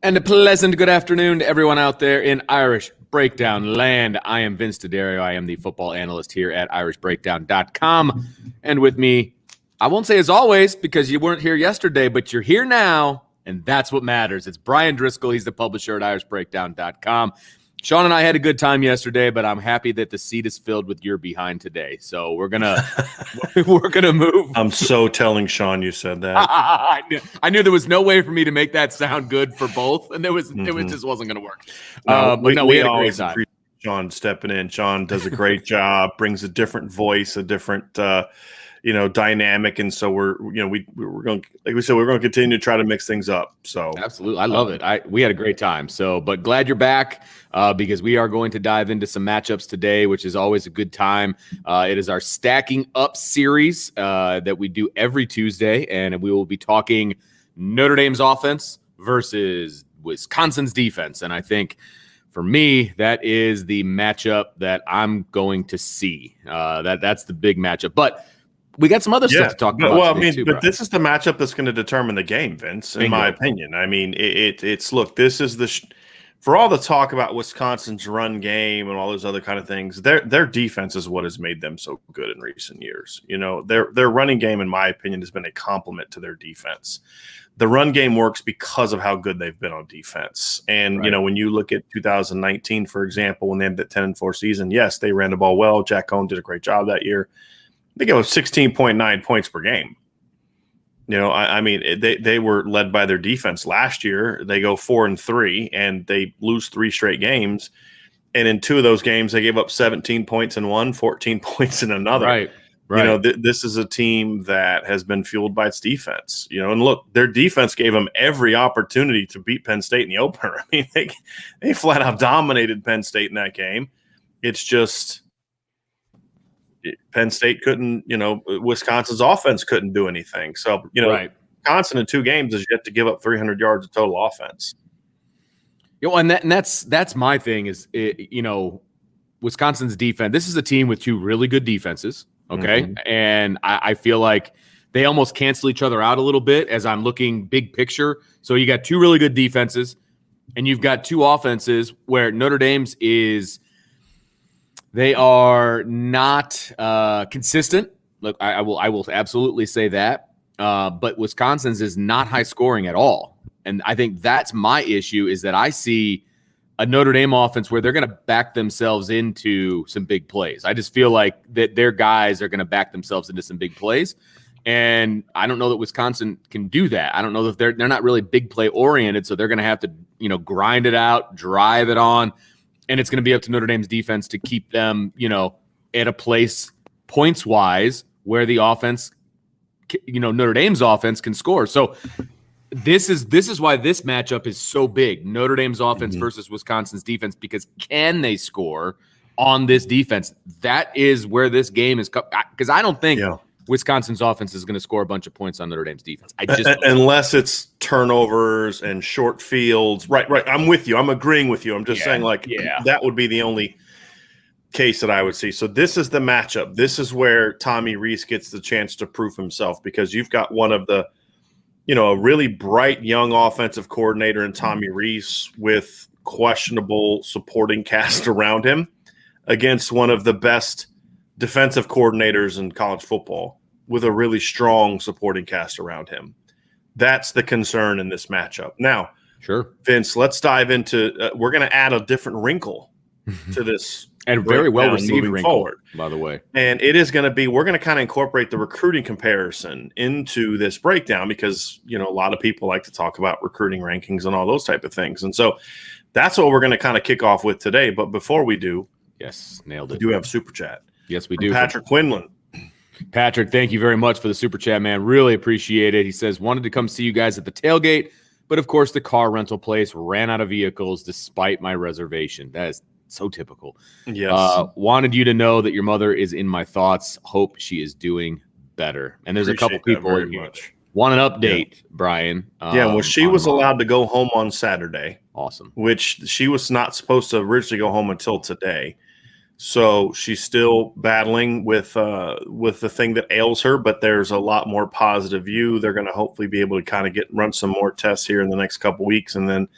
And a pleasant good afternoon to everyone out there in Irish Breakdown land. I am Vince D'Addario. I am the football analyst here at irishbreakdown.com. And with me, I won't say as always because you weren't here yesterday, but you're here now, and that's what matters. It's Brian Driscoll. He's the publisher at irishbreakdown.com. Sean and I had a good time yesterday, but I'm happy that the seat is filled with your behind today. So we're gonna move. I'm so telling Sean you said that. I knew there was no way for me to make that sound good for both, and it just wasn't gonna work. We had a great time. Appreciate Sean stepping in. Sean does a great job, brings a different voice, a different dynamic, and so we're going, like we said, we're going to continue to try to mix things up. So absolutely, I love it. We had a great time. So, but glad you're back because we are going to dive into some matchups today, which is always a good time. It is our stacking up series that we do every Tuesday, and we will be talking Notre Dame's offense versus Wisconsin's defense, and I think. For me, that is the matchup that I'm going to see. That's the big matchup. But we got some other stuff to talk about. Well, this is the matchup that's going to determine the game, Vince, in my opinion. I mean, this is for all the talk about Wisconsin's run game and all those other kind of things, their defense is what has made them so good in recent years. You know, their running game, in my opinion, has been a complement to their defense. The run game works because of how good they've been on defense. And, right. When you look at 2019, for example, when they had that 10-4 season, yes, they ran the ball well. Jack Cohn did a great job that year. They gave up 16.9 points per game. They were led by their defense. Last year, they go 4-3, and they lose 3 straight games. And in 2 of those games, they gave up 17 points in one, 14 points in another. Right. This is a team that has been fueled by its defense. And look, their defense gave them every opportunity to beat Penn State in the opener. I mean, they flat out dominated Penn State in that game. It's just Penn State couldn't. Wisconsin's offense couldn't do anything. So right. Wisconsin in 2 games is yet to give up 300 yards of total offense. And that's my thing is Wisconsin's defense. This is a team with 2 really good defenses. Okay. Mm-hmm. And I feel like they almost cancel each other out a little bit as I'm looking big picture. So you got 2 really good defenses and you've got 2 offenses where Notre Dame's they are not consistent. Look, I will absolutely say that. But Wisconsin's is not high scoring at all. And I think that's my issue is that I see a Notre Dame offense where they're going to back themselves into some big plays. I just feel like that their guys are going to back themselves into some big plays. And I don't know that Wisconsin can do that. I don't know that they're not really big play oriented. So they're going to have to, grind it out, drive it on. And it's going to be up to Notre Dame's defense to keep them, at a place points wise where the offense, Notre Dame's offense can score. So this is why this matchup is so big. Notre Dame's offense versus Wisconsin's defense, because can they score on this defense? That is where this game is, because I don't think Wisconsin's offense is going to score a bunch of points on Notre Dame's defense. Unless it's turnovers and short fields. Right. I'm with you. I'm agreeing with you. I'm just saying that would be the only case that I would see. So this is the matchup. This is where Tommy Rees gets the chance to prove himself, because you've got one of the a really bright young offensive coordinator in Tommy Rees with questionable supporting cast around him against one of the best defensive coordinators in college football with a really strong supporting cast around him. That's the concern in this matchup. Now, sure, Vince, let's dive into we're going to add a different wrinkle to this. And very well received wrinkle, forward, by the way. And it is going to be, we're going to kind of incorporate the recruiting comparison into this breakdown because, a lot of people like to talk about recruiting rankings and all those type of things. And so that's what we're going to kind of kick off with today. But before we do, yes, nailed it. We do have Super Chat. Yes, we do. Patrick Quinlan. Patrick, thank you very much for the Super Chat, man. Really appreciate it. He says, wanted to come see you guys at the tailgate, but of course the car rental place ran out of vehicles despite my reservation. That is so typical. Yes. Wanted you to know that your mother is in my thoughts. Hope she is doing better. And there's Appreciate a couple people in here. Want an update, Brian? Well, she was allowed to go home on Saturday. Awesome. Which she was not supposed to originally go home until today. So she's still battling with the thing that ails her, but there's a lot more positive view. They're going to hopefully be able to kind of run some more tests here in the next couple weeks, and then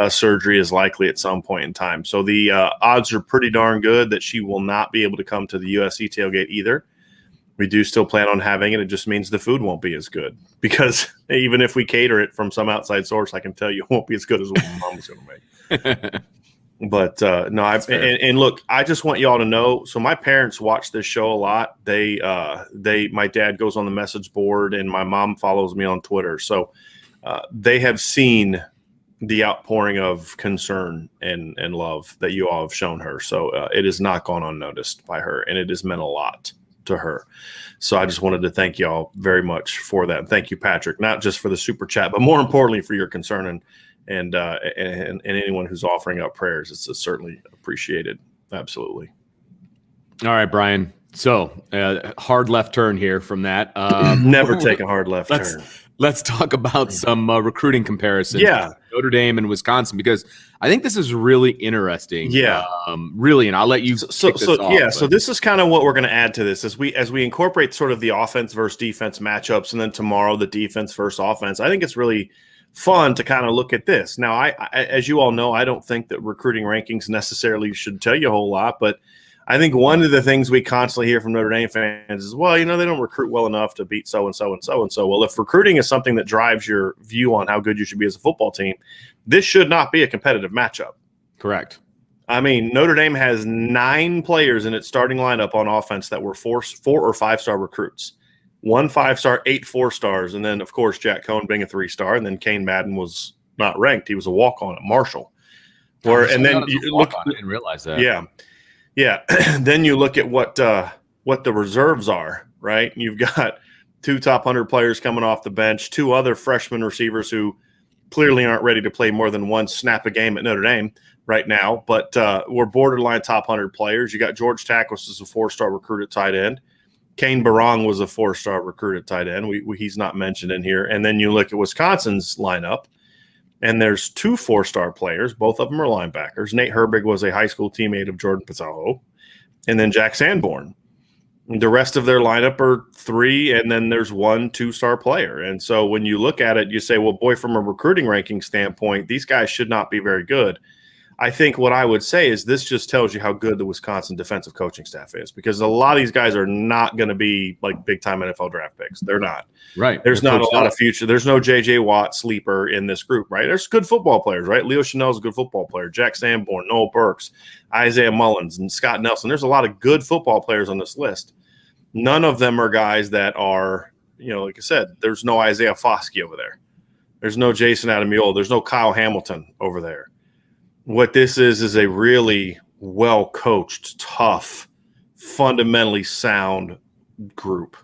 surgery is likely at some point in time. So the odds are pretty darn good that she will not be able to come to the USC tailgate either. We do still plan on having it. It just means the food won't be as good, because even if we cater it from some outside source, I can tell you it won't be as good as what Mom's going to make. But no, and look, I just want y'all to know. So my parents watch this show a lot. My dad goes on the message board, and my mom follows me on Twitter. So they have seen the outpouring of concern and love that you all have shown her. So it has not gone unnoticed by her, and it has meant a lot to her. So I just wanted to thank y'all very much for that. And thank you, Patrick, not just for the super chat, but more importantly for your concern and anyone who's offering up prayers. It's certainly appreciated. Absolutely. All right, Brian. So hard left turn here from that. Never take a hard left turn. Let's talk about some recruiting comparisons. Yeah. Notre Dame and Wisconsin, because I think this is really interesting. Yeah. Really. And I'll let you. So this is kind of what we're going to add to this as we incorporate sort of the offense versus defense matchups. And then tomorrow, the defense versus offense. I think it's really fun to kind of look at this. Now, I as you all know, I don't think that recruiting rankings necessarily should tell you a whole lot, but I think one of the things we constantly hear from Notre Dame fans is, well, they don't recruit well enough to beat so-and-so and so-and-so. Well, if recruiting is something that drives your view on how good you should be as a football team, this should not be a competitive matchup. Correct. I mean, Notre Dame has 9 players in its starting lineup on offense that were 4 or 5-star recruits. 1 5-star, 8 4-stars, and then, of course, Jack Cohn being a 3-star, and then Kane Madden was not ranked. He was a walk-on at Marshall. And then you look, I didn't realize that. Yeah. Then you look at what the reserves are, right? You've got 2 top 100 players coming off the bench, 2 other freshman receivers who clearly aren't ready to play more than 1 snap a game at Notre Dame right now, but we're borderline top 100 players. You got George Takos as a 4-star recruit at tight end. Kane Barong was a 4-star recruit at tight end. He's not mentioned in here. And then you look at Wisconsin's lineup, and there's 2 4-star players. Both of them are linebackers. Nate Herbig was a high school teammate of Jordan Pizarro, and then Jack Sanborn. The rest of their lineup are 3, and then there's 1 2-star player. And so when you look at it, you say, well, boy, from a recruiting ranking standpoint, these guys should not be very good. I think what I would say is this just tells you how good the Wisconsin defensive coaching staff is, because a lot of these guys are not going to be like big-time NFL draft picks. They're not. Right. There's not a lot of future. There's no J.J. Watt sleeper in this group, right? There's good football players, right? Leo Chanel's a good football player. Jack Sanborn, Noel Burks, Isaiah Mullins, and Scott Nelson. There's a lot of good football players on this list. None of them are guys that are, like I said, there's no Isaiah Foskey over there. There's no Jason Adamiola. There's no Kyle Hamilton over there. What this is a really well-coached, tough, fundamentally sound group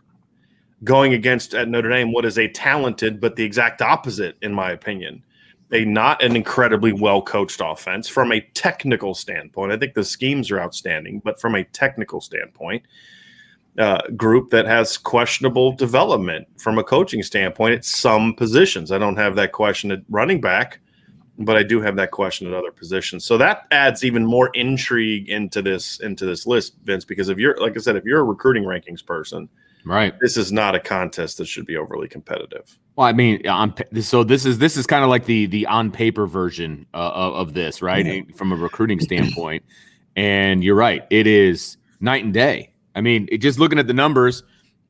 going against at Notre Dame what is a talented but the exact opposite, in my opinion. Not an incredibly well-coached offense from a technical standpoint. I think the schemes are outstanding, but from a technical standpoint, group that has questionable development from a coaching standpoint at some positions. I don't have that question at running back, but I do have that question at other positions. So that adds even more intrigue into this list, Vince, because if you're, like I said, if you're a recruiting rankings person, right, this is not a contest that should be overly competitive. Well, I mean, so this is kind of like the on paper version of this, right? Mm-hmm. From a recruiting standpoint. And you're right, it is night and day. I mean, just looking at the numbers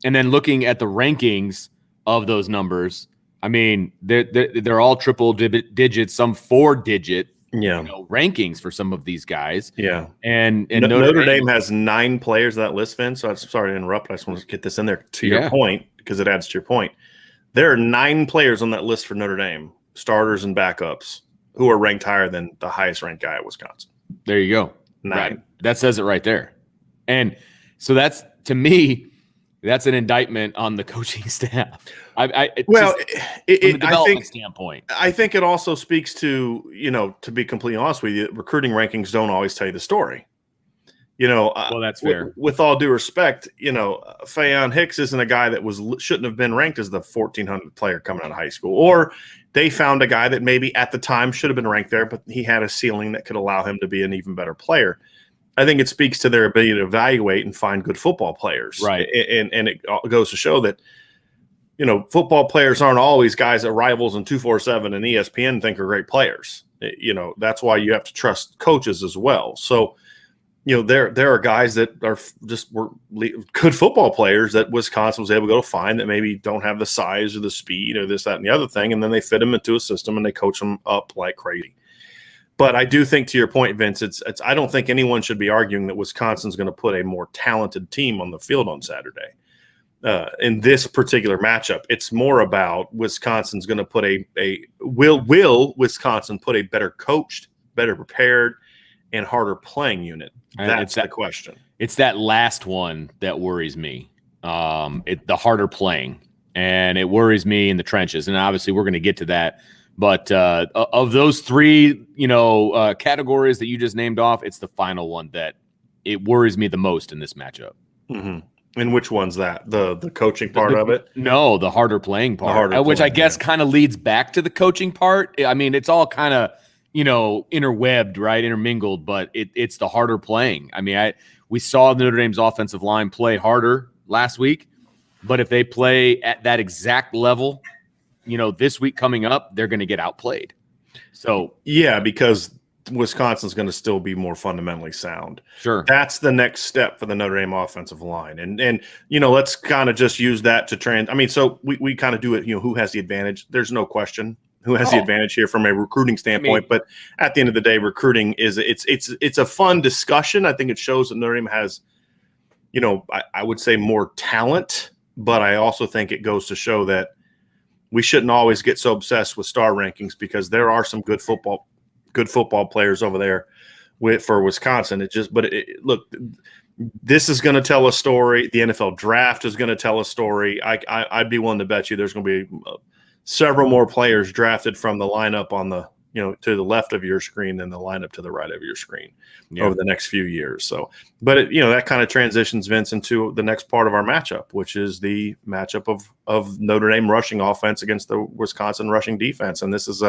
and then looking at the rankings of those numbers, I mean, they're all triple digits, some 4-digit, rankings for some of these guys. Yeah. And Notre Dame has 9 players on that list, Vince. So I'm sorry to interrupt. I just want to get this in there to your point, because it adds to your point. There are 9 players on that list for Notre Dame, starters and backups, who are ranked higher than the highest ranked guy at Wisconsin. There you go. 9. Right. That says it right there. And so that's, to me, that's an indictment on the coaching staff. From a development standpoint. I think it also speaks to, to be completely honest with you, recruiting rankings don't always tell you the story. Well, that's fair. With all due respect, Faion Hicks isn't a guy that shouldn't have been ranked as the 1,400 player coming out of high school. Or they found a guy that maybe at the time should have been ranked there, but he had a ceiling that could allow him to be an even better player. I think it speaks to their ability to evaluate and find good football players. Right. And it goes to show that, football players aren't always guys that Rivals and 247 and ESPN think are great players. That's why you have to trust coaches as well. So, there are guys that were good football players that Wisconsin was able to go find that maybe don't have the size or the speed or this, that, and the other thing. And then they fit them into a system and they coach them up like crazy. But I do think, to your point, Vince, I don't think anyone should be arguing that Wisconsin's going to put a more talented team on the field on Saturday. In this particular matchup, it's more about Wisconsin's going to put will Wisconsin put a better coached, better prepared, and harder playing unit? That's the question. It's that last one that worries me. The harder playing, and it worries me in the trenches. And obviously, we're going to get to that. But of those three, categories that you just named off, it's the final one that it worries me the most in this matchup. Mm-hmm. And which one's that? The coaching part of it? No, the harder playing part, which I guess kind of leads back to the coaching part. I mean, it's all kind of, interwebbed, right? Intermingled, but it's the harder playing. I mean, we saw Notre Dame's offensive line play harder last week, but if they play at that exact level, this week coming up, they're going to get outplayed. So yeah, because Wisconsin's going to still be more fundamentally sound. Sure. That's the next step for the Notre Dame offensive line. And let's kind of just use that to so we kind of do it, who has the advantage? There's no question who has the advantage here from a recruiting standpoint. But at the end of the day, recruiting it's a fun discussion. I think it shows that Notre Dame has, I would say more talent, but I also think it goes to show that we shouldn't always get so obsessed with star rankings, because there are some good football players over there for Wisconsin. Look, this is going to tell a story. The NFL draft is going to tell a story. I'd be willing to bet you there's going to be several more players drafted from the lineup on the, to the left of your screen than the lineup to the right of your screen over the next few years. So, but that kind of transitions, Vince, into the next part of our matchup, which is the matchup of Notre Dame rushing offense against the Wisconsin rushing defense. And this is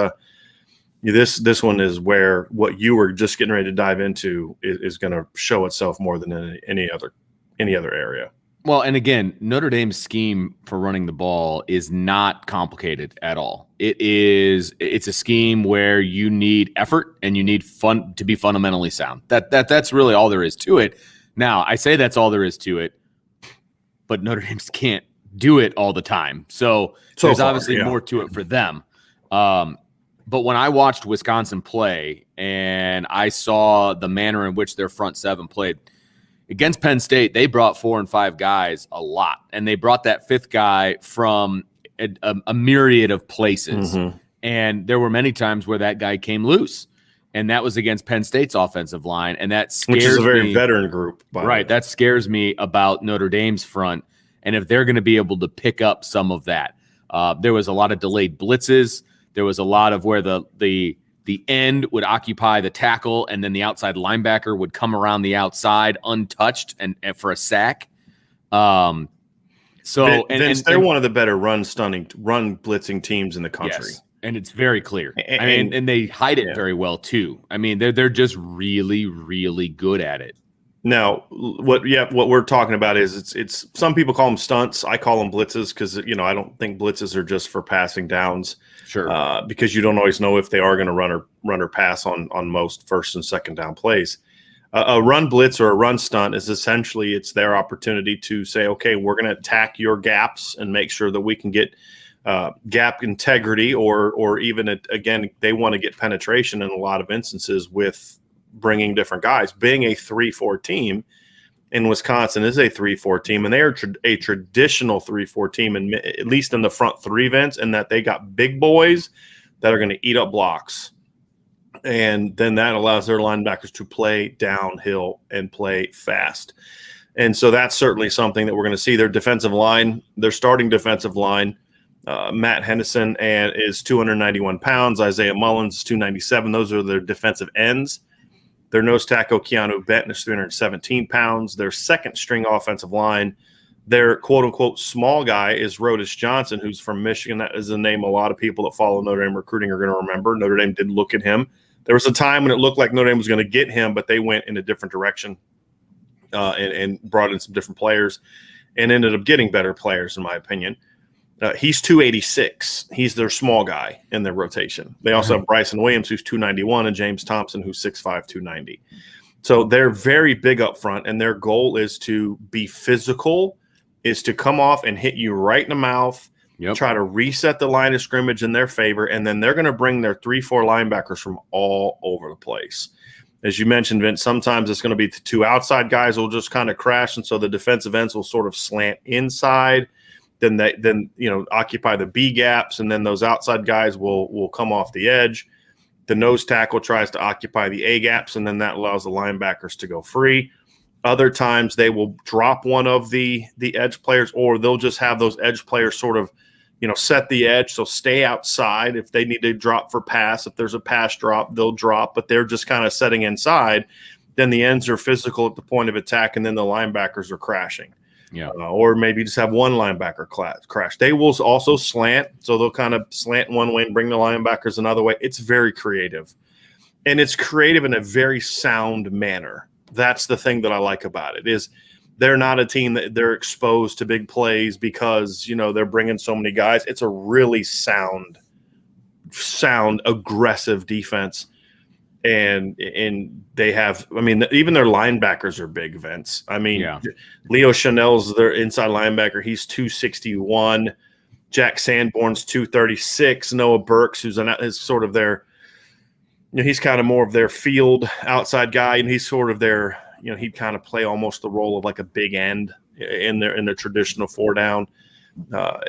this one is where what you were just getting ready to dive into is going to show itself more than any other area. Well, and again, Notre Dame's scheme for running the ball is not complicated at all. It's a scheme where you need effort and you need fun to be fundamentally sound. That's really all there is to it. Now, I say that's all there is to it, but Notre Dame can't do it all the time. So there's obviously more to it for them. But when I watched Wisconsin play and I saw the manner in which their front seven played against Penn State, they brought 4 and 5 guys a lot. And they brought that fifth guy from a myriad of places. Mm-hmm. And there were many times where that guy came loose. And that was against Penn State's offensive line. And that scares me. Which is a very veteran group. Right. That scares me about Notre Dame's front. And if they're going to be able to pick up some of that. There was a lot of delayed blitzes. There was a lot of where the end would occupy the tackle, and then the outside linebacker would come around the outside untouched and for a sack. They're one of the better run blitzing teams in the country. Yes, and it's very clear. And they hide it very well too. I mean, they're just really, really good at it. Now, what we're talking about is it's some people call them stunts. I call them blitzes because I don't think blitzes are just for passing downs. Sure. Because you don't always know if they are going to run or pass on most first and second down plays. A run blitz or a run stunt is essentially it's their opportunity to say, okay, we're going to attack your gaps and make sure that we can get gap integrity or even again they want to get penetration in a lot of instances with bringing different guys. Being a 3-4 team in Wisconsin is a 3-4 team, and they are a traditional 3-4 team, and at least in the front three events, and that they got big boys that are going to eat up blocks. And then that allows their linebackers to play downhill and play fast. And so that's certainly something that we're going to see. Their defensive line, their starting defensive line, Matt Hennison is 291 pounds. Isaiah Mullins is 297. Those are their defensive ends. Their nose tackle, Keanu Benton, is 317 pounds. Their second string offensive line, their quote-unquote small guy is Rodis Johnson, who's from Michigan. That is a name a lot of people that follow Notre Dame recruiting are going to remember. Notre Dame did look at him There was a time when it looked like Notre Dame was going to get him, but they went in a different direction and brought in some different players and ended up getting better players, in my opinion. He's 286. He's their small guy in their rotation. They also have Bryson Williams, who's 291, and James Thompson, who's 6'5", 290. So they're very big up front, and their goal is to be physical, is to come off and hit you right in the mouth, try to reset the line of scrimmage in their favor, and then they're going to bring their 3-4 linebackers from all over the place. As you mentioned, Vince, sometimes it's going to be the two outside guys will just kind of crash, and so the defensive ends will sort of slant inside. Then occupy the B gaps, and then those outside guys will come off the edge. The nose tackle tries to occupy the A gaps, and then that allows the linebackers to go free. Other times they will drop one of the edge players, or they'll just have those edge players sort of, set the edge. So stay outside if they need to drop for pass. If there's a pass drop, they'll drop, but they're just kind of setting inside. Then the ends are physical at the point of attack, and then the linebackers are crashing. Yeah, or maybe just have one linebacker crash. They will also slant, so they'll kind of slant one way and bring the linebackers another way. It's very creative, and it's creative in a very sound manner. That's the thing that I like about it is they're not a team that they're exposed to big plays because they're bringing so many guys. It's a really sound, aggressive defense. And they have, even their linebackers are big, Vince. Leo Chanel's their inside linebacker. He's 261. Jack Sanborn's 236. Noah Burks, who's sort of their, he's kind of more of their field outside guy, and he's sort of their, he'd kind of play almost the role of like a big end in the traditional 4-down.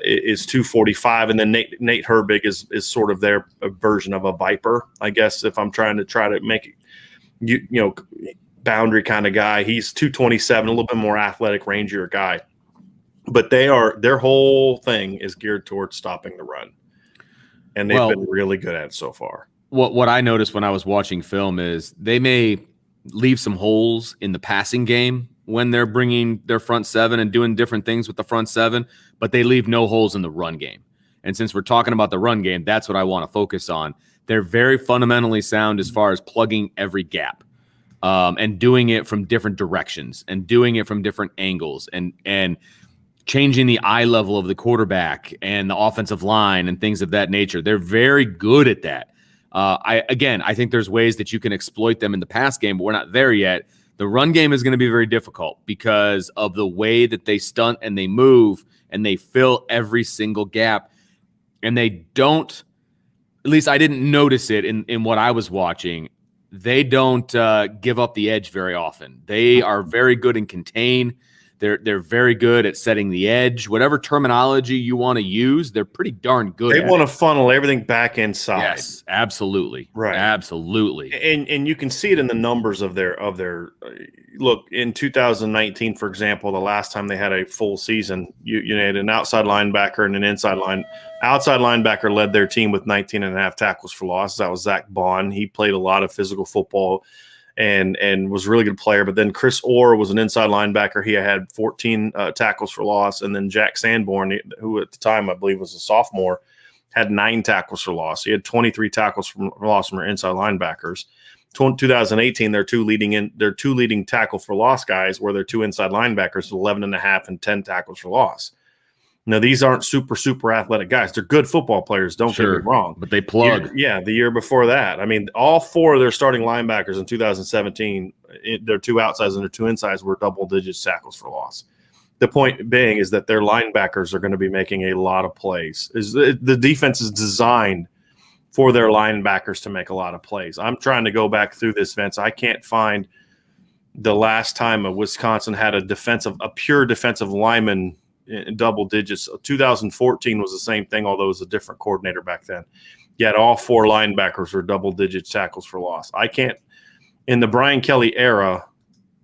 Is 245, and then Nate Herbig is sort of their version of a Viper, I guess, if I'm trying to make it, boundary kind of guy. He's 227, a little bit more athletic, rangier guy. But their whole thing is geared towards stopping the run, and they've been really good at it so far. What I noticed when I was watching film is they may leave some holes in the passing game when they're bringing their front seven and doing different things with the front seven, but they leave no holes in the run game. And since we're talking about the run game, that's what I want to focus on. They're very fundamentally sound as far as plugging every gap and doing it from different directions and doing it from different angles and changing the eye level of the quarterback and the offensive line and things of that nature. They're very good at that. I think there's ways that you can exploit them in the pass game, but we're not there yet. The run game is going to be very difficult because of the way that they stunt and they move and they fill every single gap. And they don't, at least I didn't notice it in what I was watching, they don't give up the edge very often. They are very good in contain. They're very good at setting the edge. Whatever terminology you want to use, they're pretty darn good. They want to funnel everything back inside. Yes, absolutely. Right. Absolutely. And you can see it in the numbers of their look in 2019, for example, the last time they had a full season, you had an outside linebacker and an inside line. Outside linebacker led their team with 19 and a half tackles for loss. That was Zach Bond. He played a lot of physical football and was a really good player. But then Chris Orr was an inside linebacker. He had 14 tackles for loss. And then Jack Sanborn, who at the time I believe was a sophomore, had 9 tackles for loss. He had 23 tackles for loss from their inside linebackers. 2018, their two leading tackle for loss guys were their 2 inside linebackers, 11 and a half and 10 tackles for loss. Now, these aren't super athletic guys. They're good football players, don't get me wrong. But they plug. The year before that. All 4 of their starting linebackers in 2017, their 2 outsides and their 2 insides were double-digit tackles for loss. The point being is that their linebackers are going to be making a lot of plays. The defense is designed for their linebackers to make a lot of plays. I'm trying to go back through this, Vince. I can't find the last time Wisconsin had a pure defensive lineman in double digits. 2014 was the same thing, although it was a different coordinator back then. Yet all 4 linebackers were double-digit tackles for loss. In the Brian Kelly era,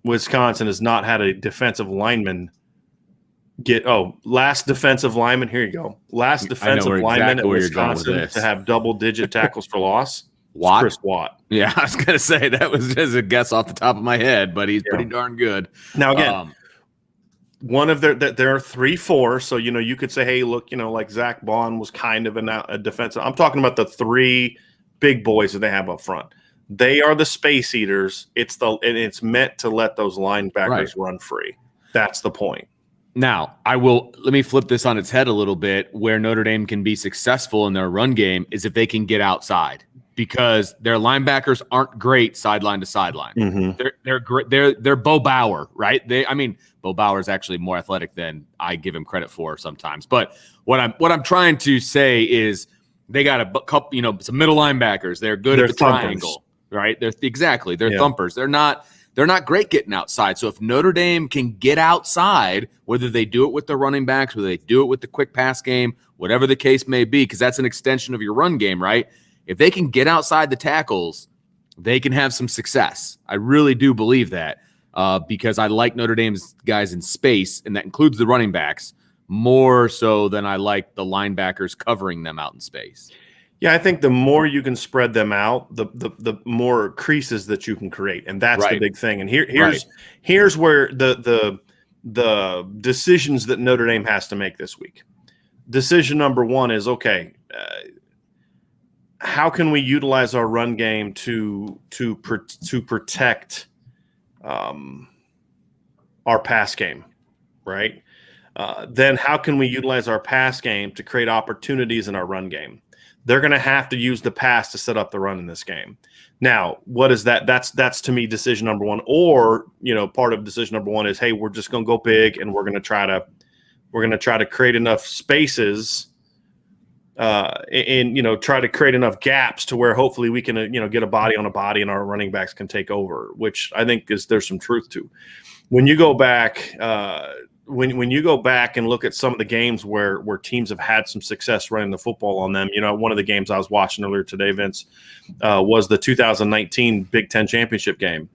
Wisconsin has not had a defensive lineman last defensive lineman. Here you go. Last defensive lineman at Wisconsin to have double-digit tackles for loss. Watt? Chris Watt. Yeah, I was going to say that was just a guess off the top of my head, but he's pretty darn good. Now, again, one of there are 3-4, so you could say, hey, look, like Zach Bond was kind of a defensive. I'm talking about the 3 big boys that they have up front. They are the space eaters. It's meant to let those linebackers run free. That's the point. Now, let me flip this on its head a little bit. Where Notre Dame can be successful in their run game is if they can get outside, because their linebackers aren't great sideline to sideline. Mm-hmm. They're great. They're Bo Bauer, right? Bo Bauer is actually more athletic than I give him credit for sometimes. But what I'm trying to say is they got a couple, some middle linebackers. They're good at the triangle, right? They're thumpers. They're not great getting outside. So if Notre Dame can get outside, whether they do it with the running backs, whether they do it with the quick pass game, whatever the case may be, because that's an extension of your run game, right? If they can get outside the tackles, they can have some success. I really do believe that, because I like Notre Dame's guys in space, and that includes the running backs, more so than I like the linebackers covering them out in space. Yeah, I think the more you can spread them out, the more creases that you can create, and that's the big thing. And here's where the decisions that Notre Dame has to make this week. Decision number one is, okay, how can we utilize our run game to protect our pass game, right? Then how can we utilize our pass game to create opportunities in our run game? They're going to have to use the pass to set up the run in this game. Now, what is that? That's to me decision number one. Or, part of decision number one is, hey, we're just going to go big and we're going to try to create enough spaces and try to create enough gaps to where hopefully we can get a body on a body and our running backs can take over, which I think there's some truth to. When you go back when you go back and look at some of the games where teams have had some success running the football on them, one of the games I was watching earlier today, Vince, was the 2019 Big Ten championship game.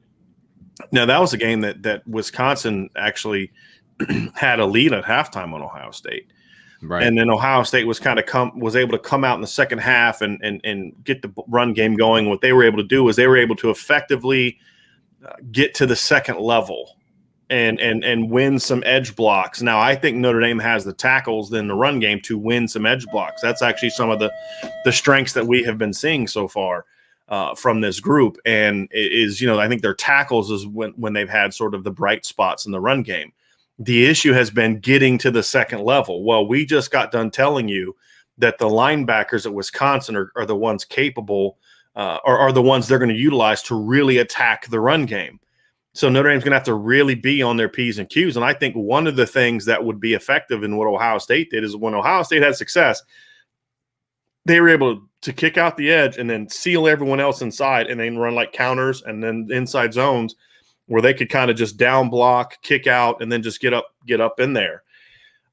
Now, that was a game that Wisconsin actually had a lead at halftime on Ohio State. Right. And then Ohio State was able to come out in the second half and get the run game going. What they were able to do was they were able to effectively get to the second level and win some edge blocks. Now, I think Notre Dame has the tackles in the run game to win some edge blocks. That's actually some of the strengths that we have been seeing so far from this group. And I think their tackles is when they've had sort of the bright spots in the run game. The issue has been getting to the second level. Well, we just got done telling you that the linebackers at Wisconsin are the ones capable or are the ones they're going to utilize to really attack the run game. So Notre Dame's going to have to really be on their P's and Q's. And I think one of the things that would be effective in what Ohio State did is when Ohio State had success, they were able to kick out the edge and then seal everyone else inside and then run like counters and then inside zones where they could kind of just down block, kick out, and then just get up in there.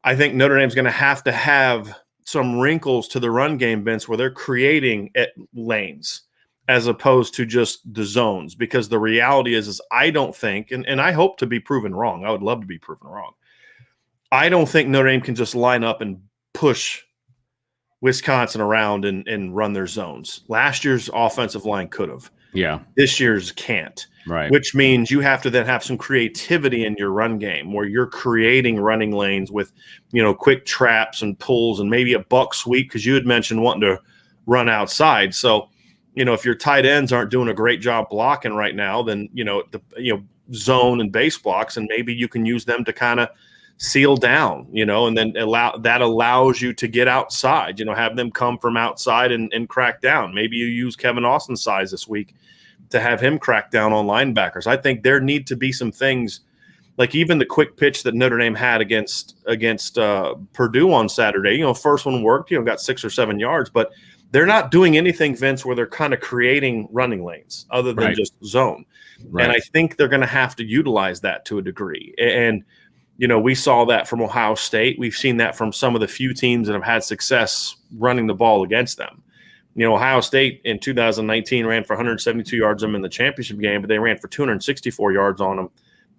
I think Notre Dame's going to have some wrinkles to the run game, Vince, where they're creating lanes as opposed to just the zones, because the reality is I don't think, and I hope to be proven wrong. I would love to be proven wrong. I don't think Notre Dame can just line up and push Wisconsin around and run their zones. Last year's offensive line could have. Yeah. This year's can't. Right. Which means you have to then have some creativity in your run game where you're creating running lanes with, quick traps and pulls and maybe a buck sweep, because you had mentioned wanting to run outside. So, if your tight ends aren't doing a great job blocking right now, then, zone and base blocks, and maybe you can use them to kind of seal down, and then allows you to get outside, have them come from outside and crack down. Maybe you use Kevin Austin's size this week to have him crack down on linebackers. I think there need to be some things like even the quick pitch that Notre Dame had against Purdue on Saturday. First one worked, got 6 or 7 yards, but they're not doing anything, Vince, where they're kind of creating running lanes other than just zone. Right. And I think they're going to have to utilize that to a degree. And, we saw that from Ohio State. We've seen that from some of the few teams that have had success running the ball against them. Ohio State in 2019 ran for 172 yards on them in the championship game, but they ran for 264 yards on them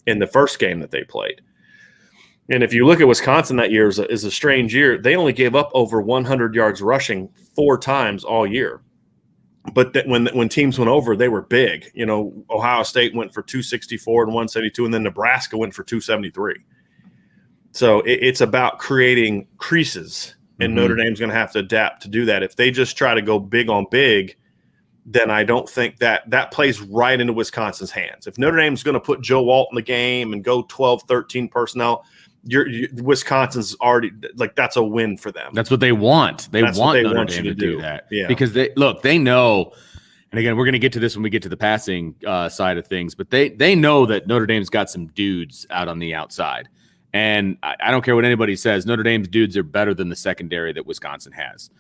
in the first game that they played. And if you look at Wisconsin that year, is a strange year. They only gave up over 100 yards rushing 4 times all year. But when teams went over, they were big. Ohio State went for 264 and 172, and then Nebraska went for 273. So it's about creating creases, and Notre Dame's going to have to adapt to do that. If they just try to go big on big, then I don't think that plays right into Wisconsin's hands. If Notre Dame's going to put Joe Alt in the game and go 12, 13 personnel, Wisconsin's already like that's a win for them. That's what they want. They want Notre Dame to do that because they know. And again, we're going to get to this when we get to the passing side of things, but they know that Notre Dame's got some dudes out on the outside. And I don't care what anybody says, Notre Dame's dudes are better than the secondary that Wisconsin has.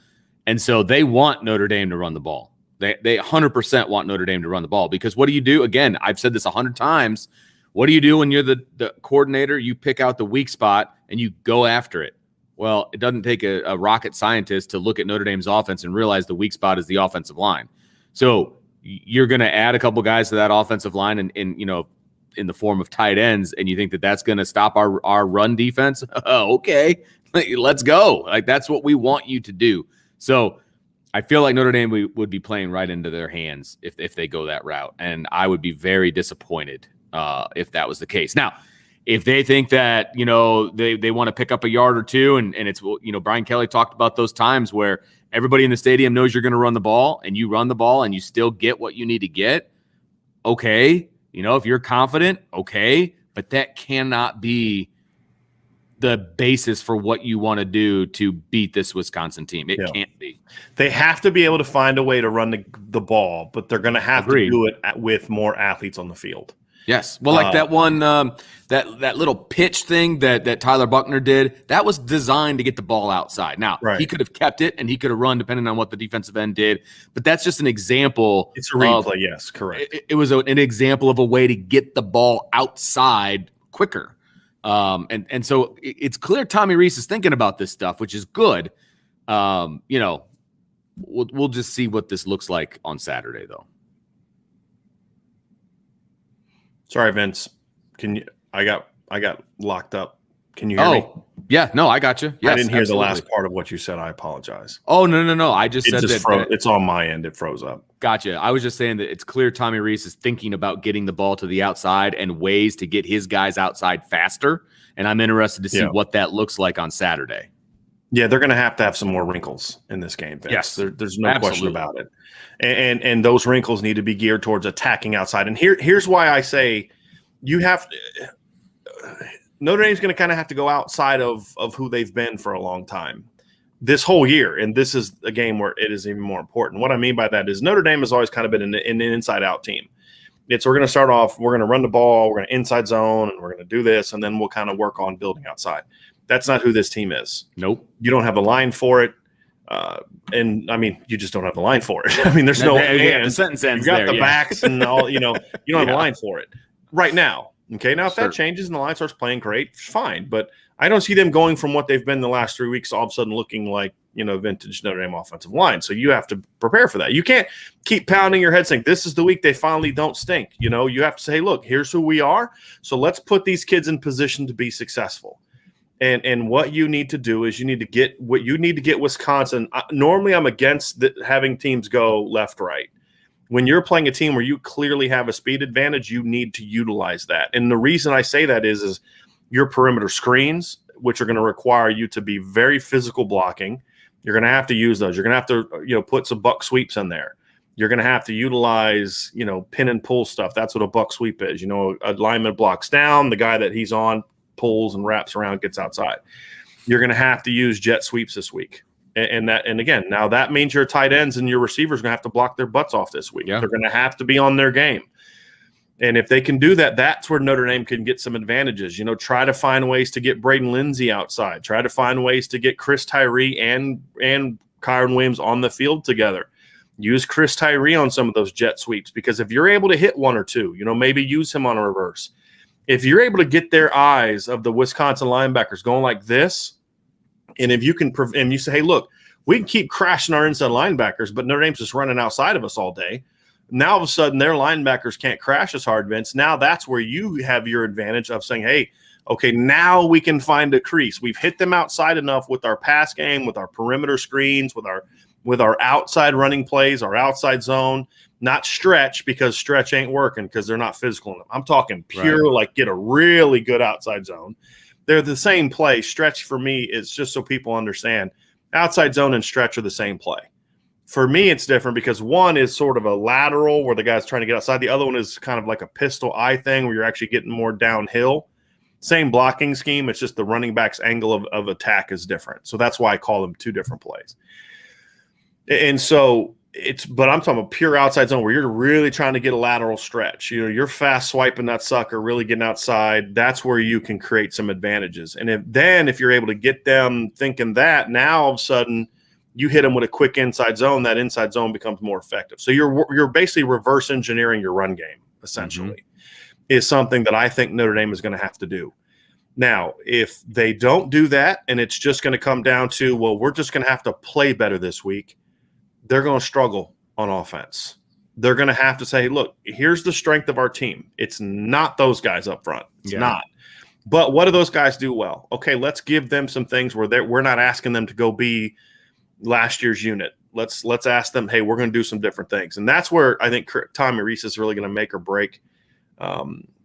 And so they want Notre Dame to run the ball. They 100% want Notre Dame to run the ball because what do you do? Again, I've said this 100 times. What do you do when you're the coordinator? You pick out the weak spot and you go after it. Well, it doesn't take a rocket scientist to look at Notre Dame's offense and realize the weak spot is the offensive line. So you're going to add a couple guys to that offensive line and in the form of tight ends, and you think that that's going to stop our run defense? Okay, let's go. Like that's what we want you to do. So I feel like Notre Dame would be playing right into their hands if they go that route, and I would be very disappointed if that was the case. Now, if they think that they want to pick up a yard or two, and it's Brian Kelly talked about those times where everybody in the stadium knows you're going to run the ball, and you run the ball, and you still get what you need to get. Okay, if you're confident, okay, but that cannot be the basis for what you want to do to beat this Wisconsin team. It can't be. They have to be able to find a way to run the ball, but they're going to have to do it with more athletes on the field. Yes. Well, like that one, that little pitch thing that Tyler Buckner did, that was designed to get the ball outside. Now, he could have kept it and he could have run depending on what the defensive end did, but that's just an example. It's a replay. Yes, correct. It was an example of a way to get the ball outside quicker. And so it's clear Tommy Rees is thinking about this stuff, which is good. We'll just see what this looks like on Saturday, though. Sorry, Vince. I got locked up. Can you hear me? Yeah. No, I got you. Yes, I didn't hear the last part of what you said. I apologize. Oh, no. I just said that it's on my end. It froze up. Gotcha. I was just saying that it's clear Tommy Rees is thinking about getting the ball to the outside and ways to get his guys outside faster. And I'm interested to see what that looks like on Saturday. Yeah, they're going to have some more wrinkles in this game, Vince. Yes. There's no question about it. And those wrinkles need to be geared towards attacking outside. And here's why I say you have Notre Dame's going to kind of have to go outside of who they've been for a long time this whole year. And this is a game where it is even more important. What I mean by that is Notre Dame has always kind of been an inside-out team. We're going to start off, we're going to run the ball, we're going to inside zone, and we're going to do this, and then we'll kind of work on building outside. That's not who this team is. Nope. You don't have a line for it. And I mean, you just don't have a line for it. I mean, there's no the sentence ends. You got the backs and all. You don't have a line for it right now. Okay, now if that changes and the line starts playing great, fine. But I don't see them going from what they've been the last 3 weeks, all of a sudden looking like vintage Notre Dame offensive line. So you have to prepare for that. You can't keep pounding your head saying this is the week they finally don't stink. You have to say, look, here's who we are. So let's put these kids in position to be successful. And what you need to do is you need to get Wisconsin. Normally, I'm against having teams go left, right. When you're playing a team where you clearly have a speed advantage, you need to utilize that. And the reason I say that is your perimeter screens, which are going to require you to be very physical blocking. You're going to have to use those. You're going to have to put some buck sweeps in there. You're going to have to utilize pin and pull stuff. That's what a buck sweep is. A lineman blocks down, the guy that he's on pulls and wraps around, gets outside. You're going to have to use jet sweeps this week. And again, now that means your tight ends and your receivers are going to have to block their butts off this week. Yeah. They're going to have to be on their game. And if they can do that, that's where Notre Dame can get some advantages. Try to find ways to get Braden Lindsey outside. Try to find ways to get Chris Tyree and Kyron Williams on the field together. Use Chris Tyree on some of those jet sweeps, because if you're able to hit one or two, maybe use him on a reverse. If you're able to get their eyes of the Wisconsin linebackers going like this, and if you can, and you say, hey, look, we can keep crashing our inside linebackers, but Notre Dame's just running outside of us all day. Now, all of a sudden, their linebackers can't crash as hard, Vince. Now that's where you have your advantage of saying, hey, okay, now we can find a crease. We've hit them outside enough with our pass game, with our perimeter screens, with our outside running plays, our outside zone. Not stretch, because stretch ain't working because they're not physical enough. I'm talking pure, like get a really good outside zone. They're the same play. Stretch for me is just so people understand. Outside zone and stretch are the same play. For me, it's different because one is sort of a lateral where the guy's trying to get outside. The other one is kind of like a pistol eye thing where you're actually getting more downhill. Same blocking scheme. It's just the running back's angle of attack is different. So that's why I call them two different plays. And so but I'm talking about pure outside zone where you're really trying to get a lateral stretch. You're fast swiping that sucker, really getting outside. That's where you can create some advantages. And if you're able to get them thinking that, now all of a sudden you hit them with a quick inside zone, that inside zone becomes more effective. So you're basically reverse engineering your run game, essentially, is something that I think Notre Dame is going to have to do. Now, if they don't do that and it's just going to come down to, well, we're just going to have to play better this week, they're going to struggle on offense. They're going to have to say, look, here's the strength of our team. It's not those guys up front. It's not. But what do those guys do well? Okay, let's give them some things where we're not asking them to go be last year's unit. Let's ask them, hey, we're going to do some different things. And that's where I think Tommy Rees is really going to make or break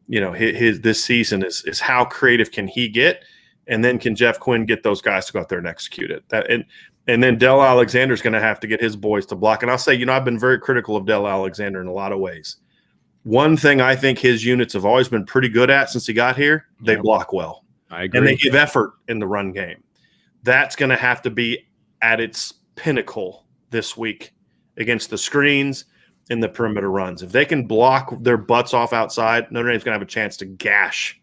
his this season is how creative can he get, and then can Jeff Quinn get those guys to go out there and execute it. And then Del Alexander is going to have to get his boys to block. And I'll say, I've been very critical of Del Alexander in a lot of ways. One thing I think his units have always been pretty good at since he got here, they block well. I agree. And they give effort in the run game. That's going to have to be at its pinnacle this week against the screens and the perimeter runs. If they can block their butts off outside, Notre Dame's going to have a chance to gash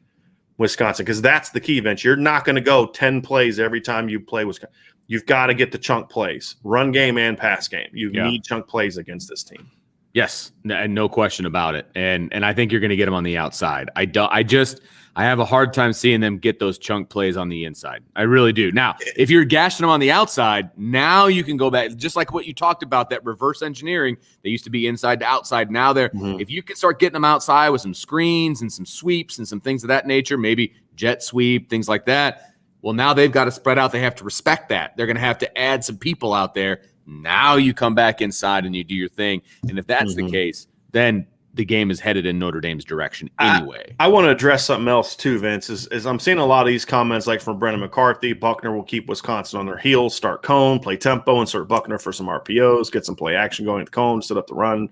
Wisconsin, because that's the key, Vince. You're not going to go 10 plays every time you play Wisconsin. You've got to get the chunk plays, run game and pass game. You need chunk plays against this team. Yes, and no question about it. And I think you're going to get them on the outside. I have a hard time seeing them get those chunk plays on the inside. I really do. Now, if you're gashing them on the outside, now you can go back, just like what you talked about, that reverse engineering. They used to be inside to outside. Now if you can start getting them outside with some screens and some sweeps and some things of that nature, maybe jet sweep, things like that. Well, now they've got to spread out. They have to respect that. They're going to have to add some people out there. Now you come back inside and you do your thing. And if that's the case, then the game is headed in Notre Dame's direction anyway. I want to address something else too, Vince, is I'm seeing a lot of these comments like from Brendan McCarthy. Buckner will keep Wisconsin on their heels, start cone, play tempo, insert Buckner for some RPOs, get some play action going at the cone, set up the run.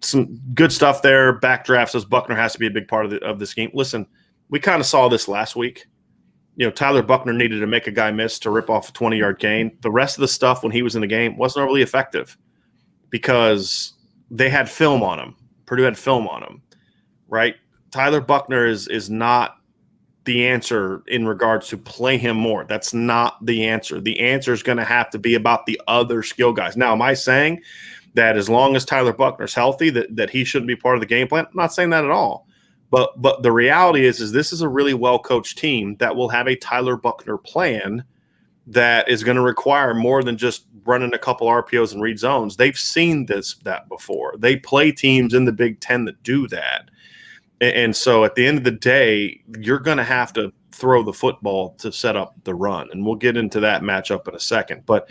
Some good stuff there. Backdraft says Buckner has to be a big part of this game. Listen, we kind of saw this last week. Tyler Buckner needed to make a guy miss to rip off a 20-yard gain. The rest of the stuff when he was in the game wasn't overly effective because they had film on him. Purdue had film on him, right? Tyler Buckner is not the answer in regards to play him more. That's not the answer. The answer is going to have to be about the other skill guys. Now, am I saying that as long as Tyler Buckner's healthy, that he shouldn't be part of the game plan? I'm not saying that at all. But the reality is this is a really well-coached team that will have a Tyler Buckner plan that is going to require more than just running a couple RPOs and read zones. They've seen that before. They play teams in the Big Ten that do that. And so at the end of the day, you're going to have to throw the football to set up the run. And we'll get into that matchup in a second. But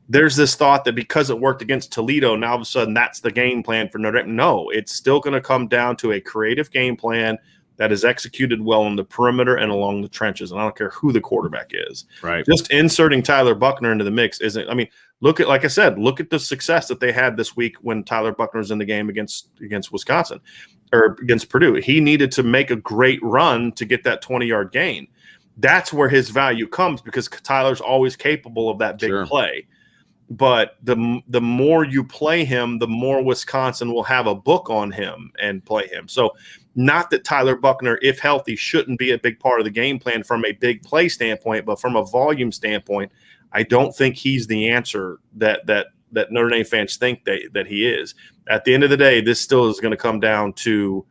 there's this thought that because it worked against Toledo, now all of a sudden that's the game plan for Notre Dame. No, it's still going to come down to a creative game plan that is executed well on the perimeter and along the trenches. And I don't care who the quarterback is. Right. Just inserting Tyler Buckner into the mix isn't – I mean, look at the success that they had this week when Tyler Buckner was in the game against Wisconsin or against Purdue. He needed to make a great run to get that 20-yard gain. That's where his value comes because Tyler's always capable of that big play. But the more you play him, the more Wisconsin will have a book on him and play him. So not that Tyler Buckner, if healthy, shouldn't be a big part of the game plan from a big play standpoint, but from a volume standpoint, I don't think he's the answer that Notre Dame fans think that he is. At the end of the day, this still is going to come down to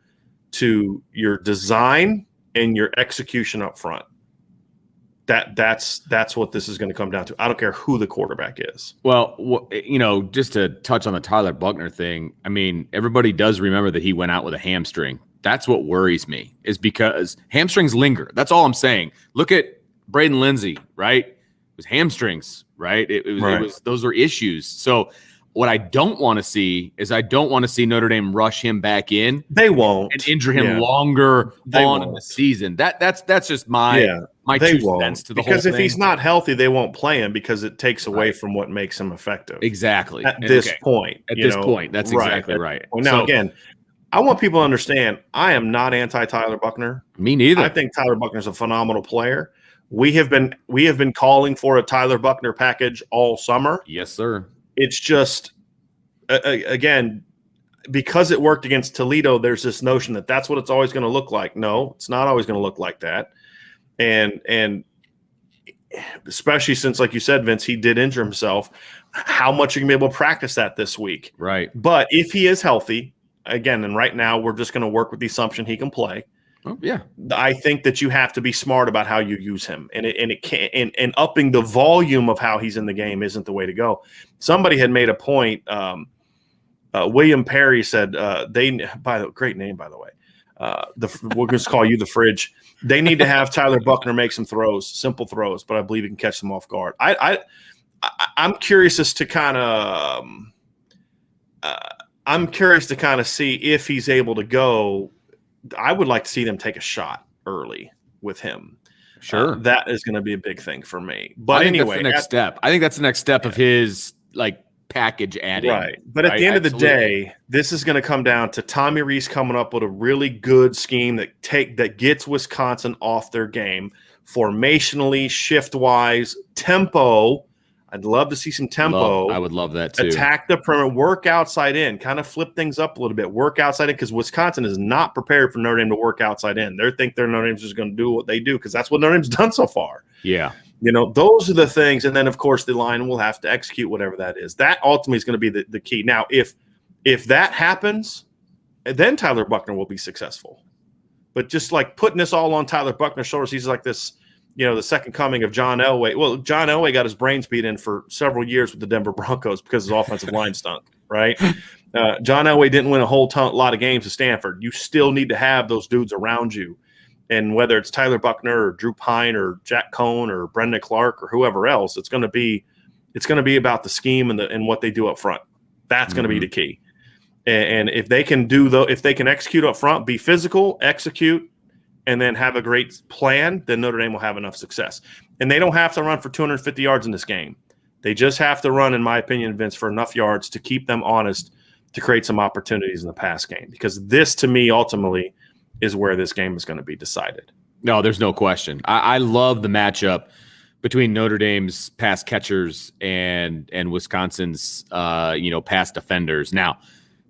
your design and your execution up front. That's what this is going to come down to. I don't care who the quarterback is. Well, just to touch on the Tyler Buckner thing, I mean, everybody does remember that he went out with a hamstring. That's what worries me, is because hamstrings linger. That's all I'm saying. Look at Braden Lindsey, right? It was hamstrings, right? It was those are issues. So what I don't want to see is Notre Dame rush him back in. They won't. And injure him longer in the season. That's just my my they 2 won't, cents to the whole because if thing. he's not healthy, they won't play him because it takes away from what makes him effective. Exactly. At this point. At this point, that's exactly right. Now, again, I want people to understand I am not anti-Tyler Buchner. Me neither. I think Tyler Buchner's a phenomenal player. We have been calling for a Tyler Buchner package all summer. Yes, sir. It's just, again, because it worked against Toledo, there's this notion that that's what it's always going to look like. No, it's not always going to look like that. And especially since, like you said, Vince, he did injure himself, how much are you going to be able to practice that this week? Right. But if he is healthy, again, and right now we're just going to work with the assumption he can play. Oh, yeah. I think that you have to be smart about how you use him, and it can't, and upping the volume of how he's in the game isn't the way to go. Somebody had made a point. William Perry said great name, by the way. We'll just call you the Fridge. They need to have Tyler Buchner make some throws, simple throws, but I believe he can catch them off guard. I'm curious as to kind of see if he's able to go. I would like to see them take a shot early with him. Sure. That is going to be a big thing for me. But anyway, that's the next step. I think that's the next step of his package adding. Right. But at the end of the day, this is going to come down to Tommy Rees coming up with a really good scheme that gets Wisconsin off their game formationally, shift-wise, tempo. I'd love to see some tempo. I would love that too. Attack the perimeter, work outside in, kind of flip things up a little bit, work outside in, because Wisconsin is not prepared for Notre Dame to work outside in. They think Notre Dame's just going to do what they do because that's what Notre Dame's done so far. Yeah. Those are the things. And then, of course, the line will have to execute whatever that is. That ultimately is going to be the key. Now, if that happens, then Tyler Buchner will be successful. But just like putting this all on Tyler Buchner's shoulders, he's like this – the second coming of John Elway. Well, John Elway got his brains beat in for several years with the Denver Broncos because his offensive line stunk, right? John Elway didn't win a lot of games at Stanford. You still need to have those dudes around you. And whether it's Tyler Buchner or Drew Pine or Jack Cohn or Brendan Clark or whoever else, it's going to be about the scheme and what they do up front. That's going to be the key. And if they can if they can execute up front, be physical, execute, and then have a great plan, then Notre Dame will have enough success. And they don't have to run for 250 yards in this game. They just have to run, in my opinion, Vince, for enough yards to keep them honest, to create some opportunities in the pass game. Because this, to me, ultimately, is where this game is going to be decided. No, there's no question. I love the matchup between Notre Dame's pass catchers and Wisconsin's pass defenders. Now,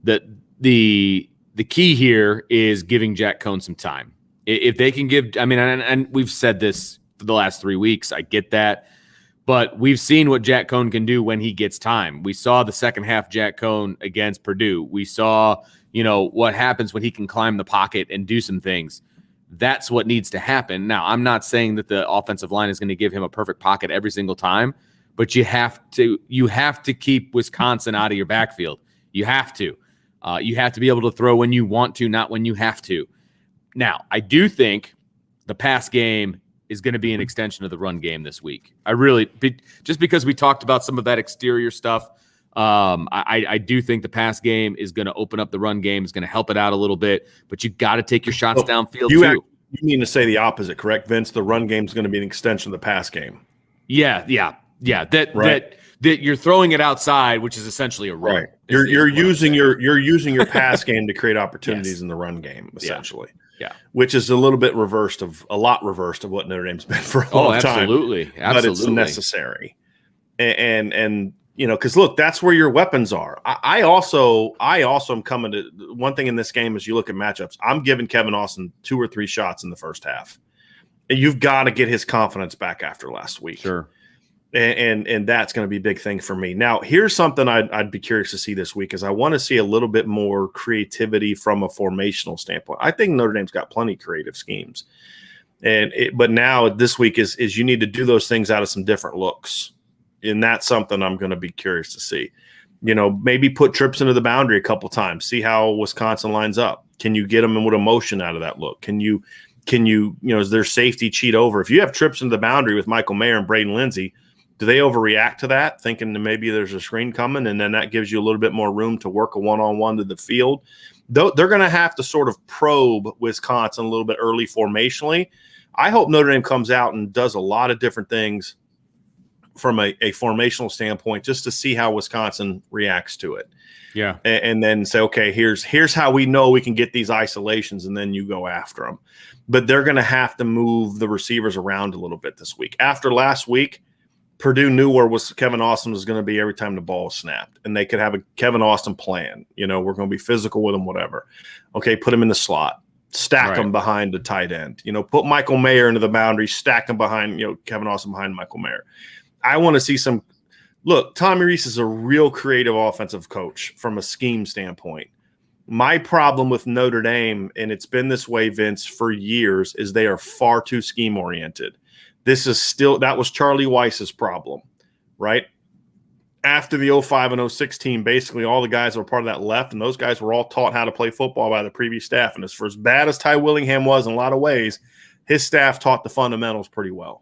the key here is giving Jack Cohn some time. If they can give, and we've said this for the last 3 weeks, I get that, but we've seen what Jack Cohn can do when he gets time. We saw the second half Jack Cohn against Purdue. We saw, what happens when he can climb the pocket and do some things. That's what needs to happen. Now, I'm not saying that the offensive line is going to give him a perfect pocket every single time, but you have to keep Wisconsin out of your backfield. You have to. You have to be able to throw when you want to, not when you have to. Now, I do think the pass game is going to be an extension of the run game this week. Just because we talked about some of that exterior stuff, I do think the pass game is going to open up the run game, is going to help it out a little bit, but you got to take your shots downfield too. You mean to say the opposite, correct, Vince? The run game is going to be an extension of the pass game. Yeah. That you're throwing it outside, which is essentially a run. Right. You're using your pass game to create opportunities in the run game, essentially. Yeah. Which is a little bit reversed of what Notre Dame's been for a long time. Absolutely. But it's necessary. And because look, that's where your weapons are. I also am coming to one thing in this game as you look at matchups. I'm giving Kevin Austin 2 or 3 shots in the first half. And you've got to get his confidence back after last week. Sure. And that's going to be a big thing for me. Now, here's something I'd be curious to see this week is I want to see a little bit more creativity from a formational standpoint. I think Notre Dame's got plenty of creative schemes. But now this week is you need to do those things out of some different looks. And that's something I'm going to be curious to see. Maybe put trips into the boundary a couple times, see how Wisconsin lines up. Can you get them with emotion out of that look? Can you, is there safety cheat over? If you have trips into the boundary with Michael Mayer and Braden Lindsey, do they overreact to that, thinking that maybe there's a screen coming, and then that gives you a little bit more room to work a one-on-one to the field? they're going to have to sort of probe Wisconsin a little bit early formationally. I hope Notre Dame comes out and does a lot of different things from a formational standpoint just to see how Wisconsin reacts to it. Yeah. And then say, okay, here's how we know we can get these isolations, and then you go after them. But they're going to have to move the receivers around a little bit this week. After last week, Purdue knew where Kevin Austin was going to be every time the ball was snapped, and they could have a Kevin Austin plan. We're going to be physical with him, whatever. Okay, put him in the slot. Stack him behind the tight end. Put Michael Mayer into the boundary, stack him behind, Kevin Austin behind Michael Mayer. I want to see some – look, Tommy Rees is a real creative offensive coach from a scheme standpoint. My problem with Notre Dame, and it's been this way, Vince, for years, is they are far too scheme-oriented. This is still – that was Charlie Weiss's problem, right? After the 05 and 06 team, basically all the guys that were part of that left, and those guys were all taught how to play football by the previous staff. And for as bad as Ty Willingham was in a lot of ways, his staff taught the fundamentals pretty well.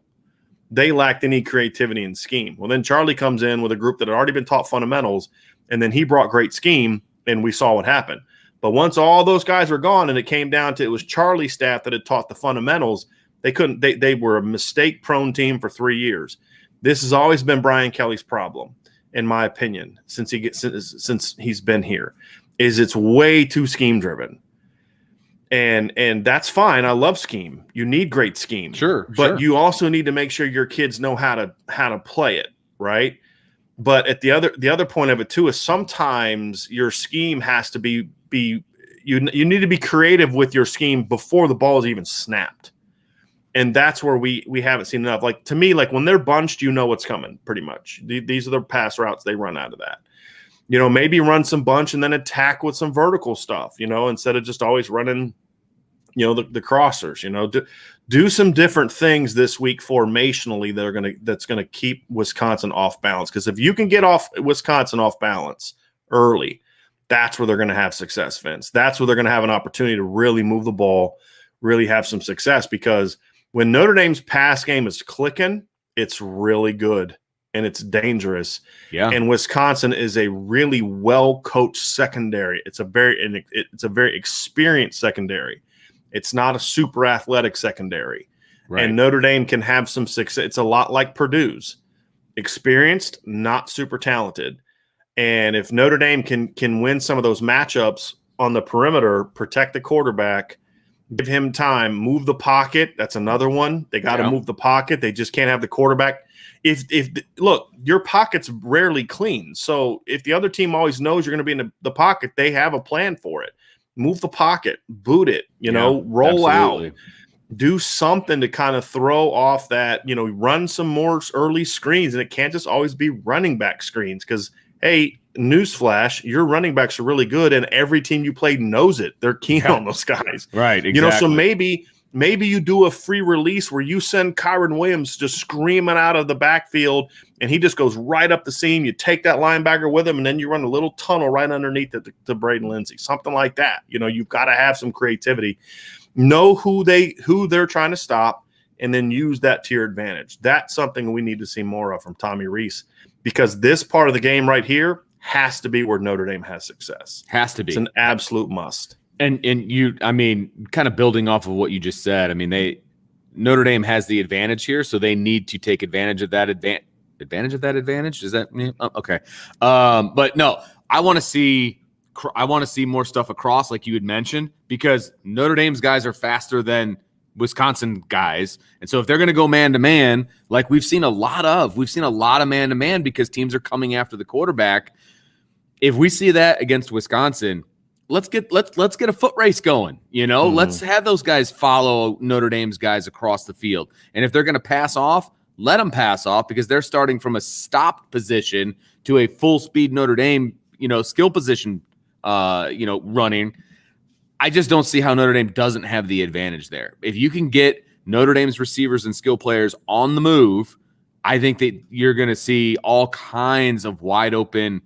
They lacked any creativity and scheme. Well, then Charlie comes in with a group that had already been taught fundamentals, and then he brought great scheme, and we saw what happened. But once all those guys were gone and it came down to it was Charlie's staff that had taught the fundamentals, they were a mistake-prone team for 3 years. This has always been Brian Kelly's problem, in my opinion, since he's been here, is it's way too scheme-driven. And that's fine. I love scheme. You need great scheme. Sure. But you also need to make sure your kids know how to play it, right? But at the other point of it too is sometimes your scheme has to be you need to be creative with your scheme before the ball is even snapped. And that's where we haven't seen enough. Like, to me, like when they're bunched, what's coming pretty much. These are the pass routes they run out of that. Maybe run some bunch and then attack with some vertical stuff, instead of just always running, the crossers, do some different things this week formationally that's going to keep Wisconsin off balance. Because if you can get Wisconsin off balance early, that's where they're going to have success, Vince. That's where they're going to have an opportunity to really move the ball, really have some success. Because when Notre Dame's pass game is clicking, it's really good. And it's dangerous. Yeah. And Wisconsin is a really well-coached secondary. It's a very experienced secondary. It's not a super athletic secondary. Right. And Notre Dame can have some success. It's a lot like Purdue's. Experienced, not super talented. And if Notre Dame can win some of those matchups on the perimeter, protect the quarterback, give him time, move the pocket. That's another one. They got to move the pocket. They just can't have the quarterback. Look, your pocket's rarely clean. So if the other team always knows you're going to be in the pocket, they have a plan for it. Move the pocket, boot it, roll absolutely. Out, do something to kind of throw off that, run some more early screens. And it can't just always be running back screens because, hey, newsflash, your running backs are really good. And every team you play knows it. They're keen on those guys. Right. Exactly. So maybe you do a free release where you send Kyron Williams just screaming out of the backfield and he just goes right up the seam. You take that linebacker with him and then you run a little tunnel right underneath it to Braden Lindsey, something like that. You've got to have some creativity, know who they're trying to stop and then use that to your advantage. That's something we need to see more of from Tommy Rees because this part of the game right here has to be where Notre Dame has success. Has to be. It's an absolute must. And kind of building off of what you just said, Notre Dame has the advantage here, so they need to take advantage of that advantage. Does that mean okay? But no, I want to see more stuff across, like you had mentioned, because Notre Dame's guys are faster than Wisconsin guys, and so if they're going to go man to man, like we've seen a lot of man to man because teams are coming after the quarterback. If we see that against Wisconsin, let's get a foot race going. Let's have those guys follow Notre Dame's guys across the field. And if they're going to pass off, let them pass off because they're starting from a stopped position to a full speed Notre Dame, skill position, running. I just don't see how Notre Dame doesn't have the advantage there. If you can get Notre Dame's receivers and skill players on the move, I think that you're going to see all kinds of wide open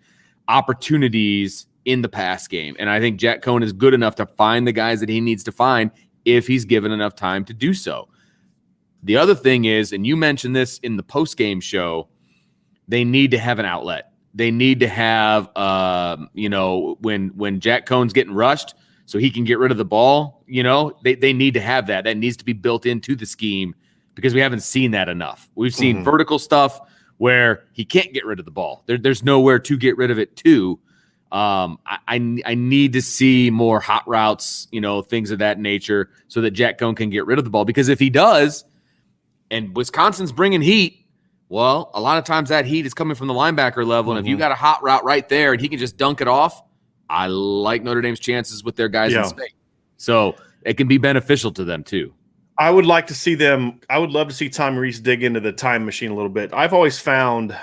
opportunities in the pass game. And I think Jack Cohn is good enough to find the guys that he needs to find if he's given enough time to do so. The other thing is, and you mentioned this in the post-game show, they need to have an outlet. They need to have, when Jack Cohn's getting rushed, so he can get rid of the ball. They need to have that. That needs to be built into the scheme because we haven't seen that enough. We've seen vertical stuff where he can't get rid of the ball. There's nowhere to get rid of it to. I need to see more hot routes, things of that nature, so that Jack Cohn can get rid of the ball. Because if he does, and Wisconsin's bringing heat, well, a lot of times that heat is coming from the linebacker level. And if you got a hot route right there and he can just dunk it off, I like Notre Dame's chances with their guys in space. So it can be beneficial to them too. I would like to see them. I would love to see Tom Rees dig into the time machine a little bit. I've always found,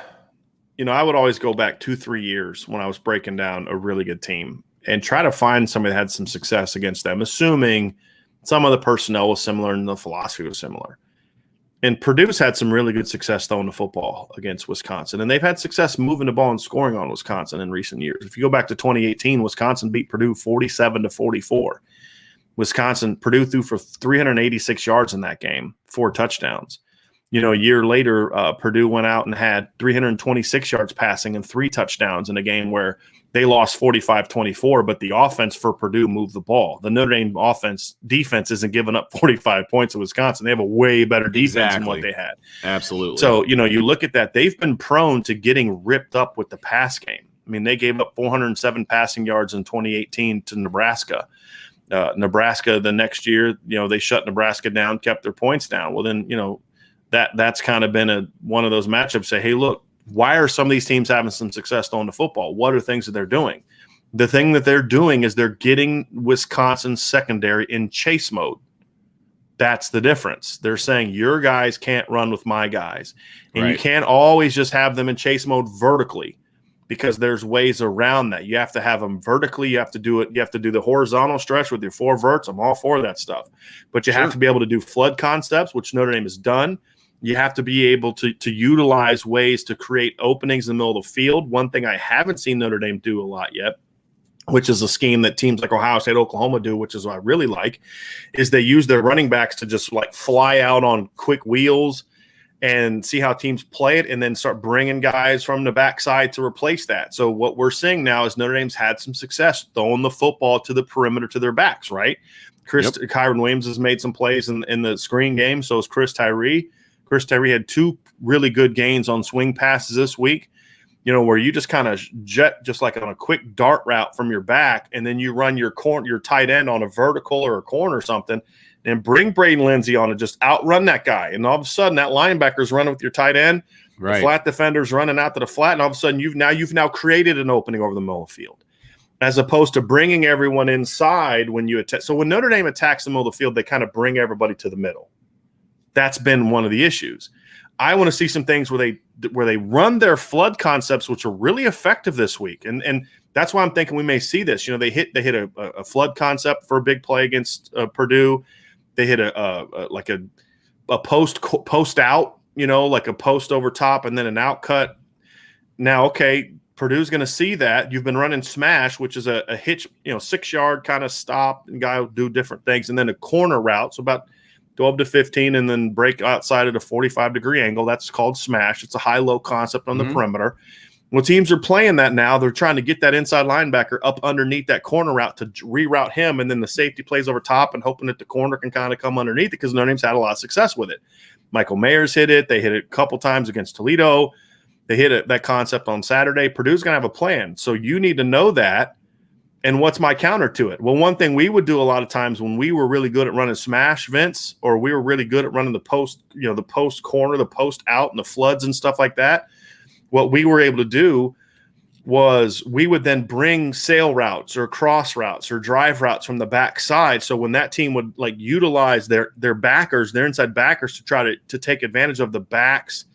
I would always go back 2-3 years when I was breaking down a really good team and try to find somebody that had some success against them, assuming some of the personnel was similar and the philosophy was similar. And Purdue's had some really good success throwing the football against Wisconsin. And they've had success moving the ball and scoring on Wisconsin in recent years. If you go back to 2018, Wisconsin beat Purdue 47-44. Purdue threw for 386 yards in that game, 4 touchdowns. A year later, Purdue went out and had 326 yards passing and 3 touchdowns in a game where they lost 45-24, but the offense for Purdue moved the ball. The Notre Dame defense isn't giving up 45 points to Wisconsin. They have a way better defense than what they had. Absolutely. So, you look at that. They've been prone to getting ripped up with the pass game. I mean, they gave up 407 passing yards in 2018 to Nebraska. Nebraska the next year, they shut Nebraska down, kept their points down. Well, then, that's kind of been one of those matchups. Say, hey, look, why are some of these teams having some success throwing the football? What are things that they're doing? The thing that they're doing is they're getting Wisconsin's secondary in chase mode. That's the difference. They're saying your guys can't run with my guys. And you can't always just have them in chase mode vertically because there's ways around that. You have to have them vertically. You have to do it. You have to do the horizontal stretch with your 4 verts. I'm all for that stuff. But you have to be able to do flood concepts, which Notre Dame has done. You have to be able to utilize ways to create openings in the middle of the field. One thing I haven't seen Notre Dame do a lot yet, which is a scheme that teams like Ohio State, Oklahoma do, which is what I really like, is they use their running backs to just like fly out on quick wheels and see how teams play it and then start bringing guys from the backside to replace that. So what we're seeing now is Notre Dame's had some success throwing the football to the perimeter to their backs, right? Kyron Williams has made some plays in the screen game, so is Chris Tyree. Chris Tyree had 2 really good gains on swing passes this week, where you just kind of jet just like on a quick dart route from your back, and then you run your tight end on a vertical or a corner or something, and bring Braden Lindsey on and just outrun that guy. And all of a sudden, that linebacker's running with your tight end, the flat defender's running out to the flat, and all of a sudden you've now created an opening over the middle of the field, as opposed to bringing everyone inside when you attack. So when Notre Dame attacks the middle of the field, they kind of bring everybody to the middle. That's been one of the issues. I want to see some things where they run their flood concepts, which are really effective this week, and that's why I'm thinking we may see this. They hit a flood concept for a big play against Purdue. They hit a post out, like a post over top and then an out cut. Now, okay, Purdue's going to see that you've been running smash, which is a hitch, 6-yard kind of stop, and guy will do different things, and then a corner route, so about 12 to 15, and then break outside at a 45-degree angle. That's called smash. It's a high-low concept on the perimeter. When teams are playing that now, they're trying to get that inside linebacker up underneath that corner route to reroute him, and then the safety plays over top and hoping that the corner can kind of come underneath it because Notre Dame's had a lot of success with it. Michael Mayers hit it. They hit it a couple times against Toledo. They hit that concept on Saturday. Purdue's going to have a plan. So you need to know that. And what's my counter to it? Well, one thing we would do a lot of times when we were really good at running smash, Vince, or we were really good at running the post, the post corner, the post out, and the floods and stuff like that, what we were able to do was we would then bring sail routes or cross routes or drive routes from the backside. So when that team would utilize their backers, their inside backers to try to take advantage of the backs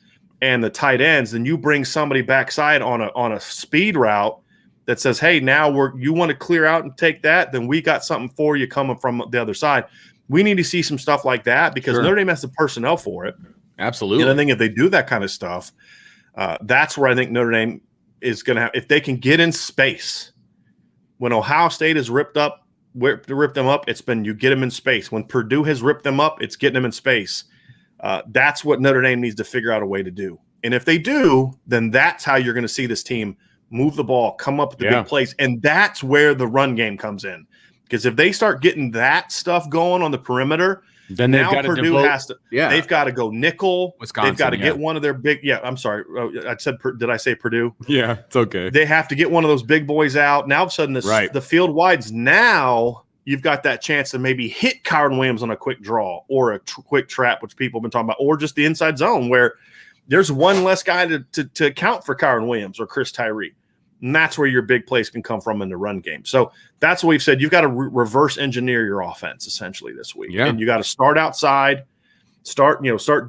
and the tight ends, then you bring somebody backside on a speed route that says, hey, now you want to clear out and take that, then we got something for you coming from the other side. We need to see some stuff like that because Notre Dame has the personnel for it. Absolutely. And I think if they do that kind of stuff, that's where I think Notre Dame is going to have – if they can get in space. When Ohio State has ripped them up, it's been you get them in space. When Purdue has ripped them up, it's getting them in space. That's what Notre Dame needs to figure out a way to do. And if they do, then that's how you're going to see this team – move the ball, come up with the big plays, and that's where the run game comes in. because if they start getting that stuff going on the perimeter, then now Purdue has to. Yeah, they've got to go nickel. Wisconsin, they've got to get one of their big. Yeah, I'm sorry. Did I say Purdue? Yeah, it's okay. They have to get one of those big boys out. Now all of a sudden, the field widens. Now you've got that chance to maybe hit Kyron Williams on a quick draw or a quick trap, which people have been talking about, or just the inside zone where there's one less guy to account for Kyron Williams or Chris Tyree. And that's where your big plays can come from in the run game. So that's what we've said. You've got to reverse engineer your offense essentially this week. Yeah. And you got to start outside, start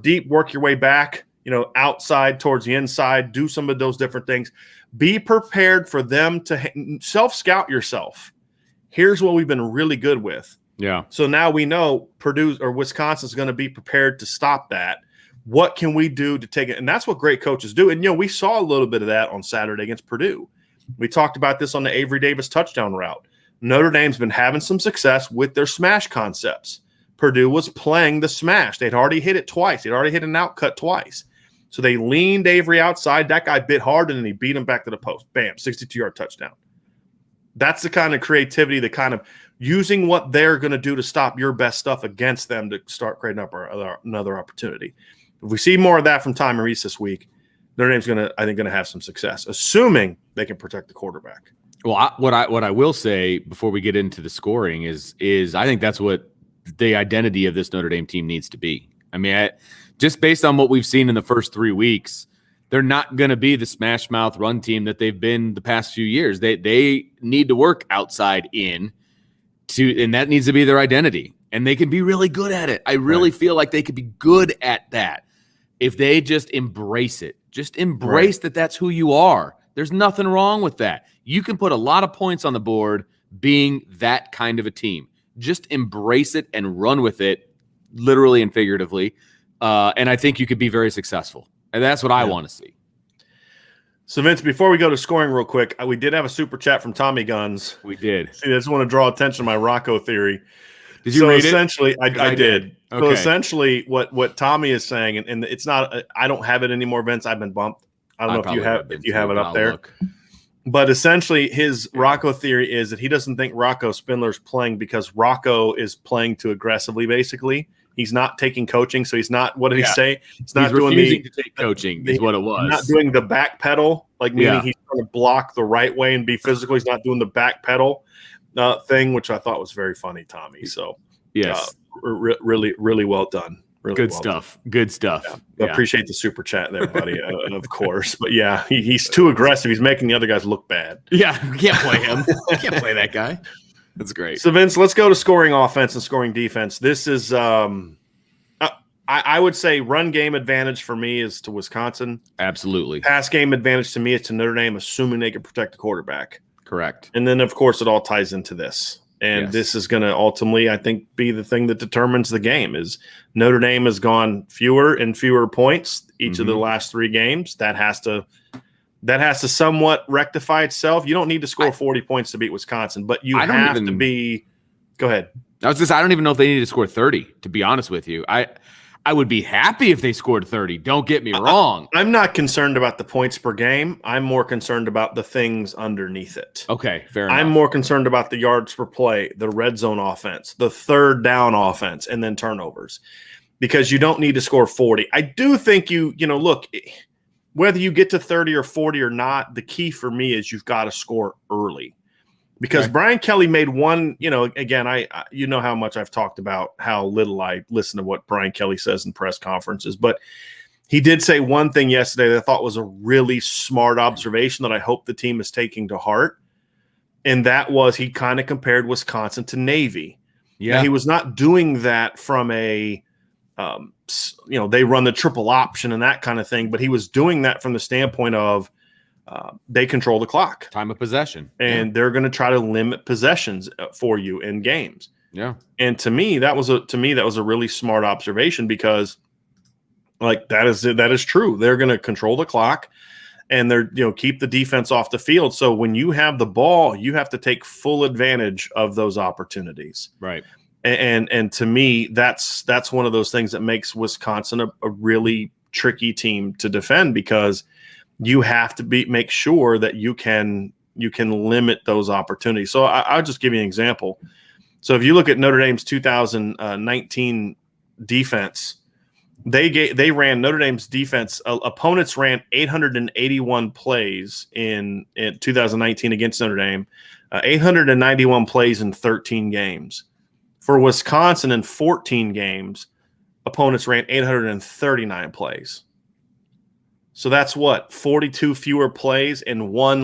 deep, work your way back, outside towards the inside, do some of those different things. Be prepared for them to self-scout yourself. Here's what we've been really good with. Yeah. So now we know Purdue or Wisconsin's going to be prepared to stop that. What can we do to take it? And that's what great coaches do. And, we saw a little bit of that on Saturday against Purdue. We talked about this on the Avery Davis touchdown route. Notre Dame's been having some success with their smash concepts. Purdue was playing the smash. They'd already hit it twice. They'd already hit an outcut twice. So they leaned Avery outside. That guy bit hard, and then he beat him back to the post. Bam, 62-yard touchdown. That's the kind of creativity, the kind of using what they're going to do to stop your best stuff against them to start creating up another opportunity. If we see more of that from Tom Reese this week, Notre Dame's going to have some success, assuming they can protect the quarterback. Well, what I will say before we get into the scoring is I think that's what the identity of this Notre Dame team needs to be. I mean, just based on what we've seen in the first 3 weeks, they're not going to be the smash mouth run team that they've been the past few years. They need to work outside in and that needs to be their identity. And they can be really good at it. I really feel like they could be good at that if they just embrace it. Just embrace that that's who you are. There's nothing wrong with that. You can put a lot of points on the board being that kind of a team. Just embrace it and run with it, literally and figuratively. And I think you could be very successful. And that's what I want to see. So, Vince, before we go to scoring real quick, we did have a super chat from Tommy Guns. We did. See, I just want to draw attention to my Rocco theory. Did you read essentially, it? I did. Okay. So essentially what Tommy is saying, and it's not I don't have it anymore, Vince. I've been bumped. I don't know if you have it up there. Look. But essentially his Rocco theory is that he doesn't think Rocco Spindler's playing because Rocco is playing too aggressively, basically. He's not taking coaching, so he's not. What did he say? He's not refusing to take coaching. Is what it was. Not doing the back pedal, meaning he's trying to block the right way and be physical. He's not doing the back pedal thing, which I thought was very funny, Tommy. So yes, really, really well done. Really good stuff. Good stuff. Yeah. I appreciate the super chat there, buddy. Of course, but yeah, he's too aggressive. He's making the other guys look bad. Yeah, we can't play him. We can't play that guy. That's great. So, Vince, let's go to scoring offense and scoring defense. This is, I would say, run game advantage for me is to Wisconsin. Absolutely. Pass game advantage to me is to Notre Dame, assuming they can protect the quarterback. Correct. And then, of course, it all ties into this. And this is going to ultimately, I think, be the thing that determines the game. Is Notre Dame has gone fewer and fewer points each of the last 3 games. That has to somewhat rectify itself. You don't need to score 40 points to beat Wisconsin, but you have to be. Go ahead. I don't even know if they need to score 30. To be honest with you, I would be happy if they scored 30. Don't get me wrong. I'm not concerned about the points per game. I'm more concerned about the things underneath it. Okay, fair enough. I'm more concerned about the yards per play, the red zone offense, the third down offense, and then turnovers, because you don't need to score 40. I do think look, whether you get to 30 or 40 or not, the key for me is you've got to score early. Because Brian Kelly made one, again, I how much I've talked about how little I listen to what Brian Kelly says in press conferences, but he did say one thing yesterday that I thought was a really smart observation that I hope the team is taking to heart, and that was he kind of compared Wisconsin to Navy. Yeah, now, he was not doing that from a, they run the triple option and that kind of thing, but he was doing that from the standpoint of, they control the clock, time of possession, and they're going to try to limit possessions for you in games. Yeah, and to me that was a really smart observation, because that is true. They're going to control the clock, and they're keep the defense off the field. So when you have the ball, you have to take full advantage of those opportunities. Right. And to me, that's one of those things that makes Wisconsin a really tricky team to defend, because you have to make sure that you can limit those opportunities. So I'll just give you an example. So if you look at Notre Dame's 2019 defense, Notre Dame's defense. Opponents ran 881 plays in 2019 against Notre Dame, 891 plays in 13 games. For Wisconsin, in 14 games, opponents ran 839 plays. So that's what, 42 fewer plays and one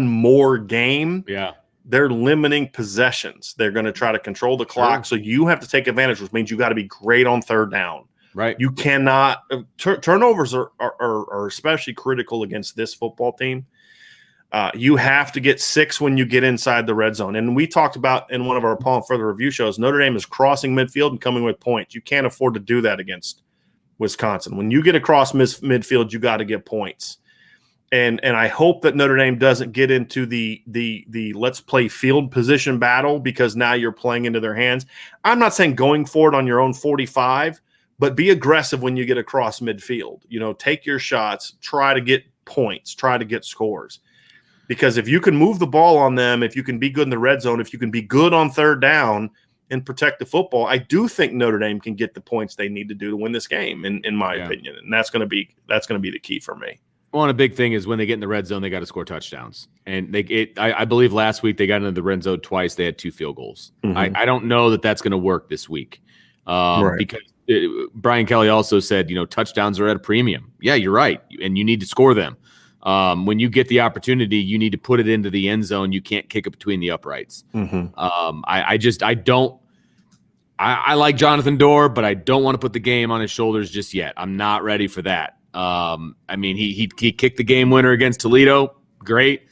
more game. Yeah. They're limiting possessions. They're going to try to control the clock. Sure. So you have to take advantage, which means you got to be great on third down. Right. You cannot turnovers are especially critical against this football team. You have to get 6 when you get inside the red zone. And we talked about in one of our Palm Further review shows, Notre Dame is crossing midfield and coming with points. You can't afford to do that against Wisconsin. When you get across midfield, you got to get points. And I hope that Notre Dame doesn't get into the let's play field position battle, because now you're playing into their hands. I'm not saying going for it on your own 45, but be aggressive when you get across midfield. Take your shots, try to get points, try to get scores. Because if you can move the ball on them, if you can be good in the red zone, if you can be good on third down and protect the football, I do think Notre Dame can get the points they need to do to win this game, in my opinion. And that's going to be the key for me. Well, and a big thing is when they get in the red zone, they got to score touchdowns. And I believe last week they got into the red zone twice. They had 2 field goals. Mm-hmm. I don't know that that's going to work this week, because Brian Kelly also said, touchdowns are at a premium. Yeah, you're right, and you need to score them. When you get the opportunity, you need to put it into the end zone. You can't kick it between the uprights. Mm-hmm. I like Jonathan Dorr, but I don't want to put the game on his shoulders just yet. I'm not ready for that. He kicked the game winner against Toledo, great,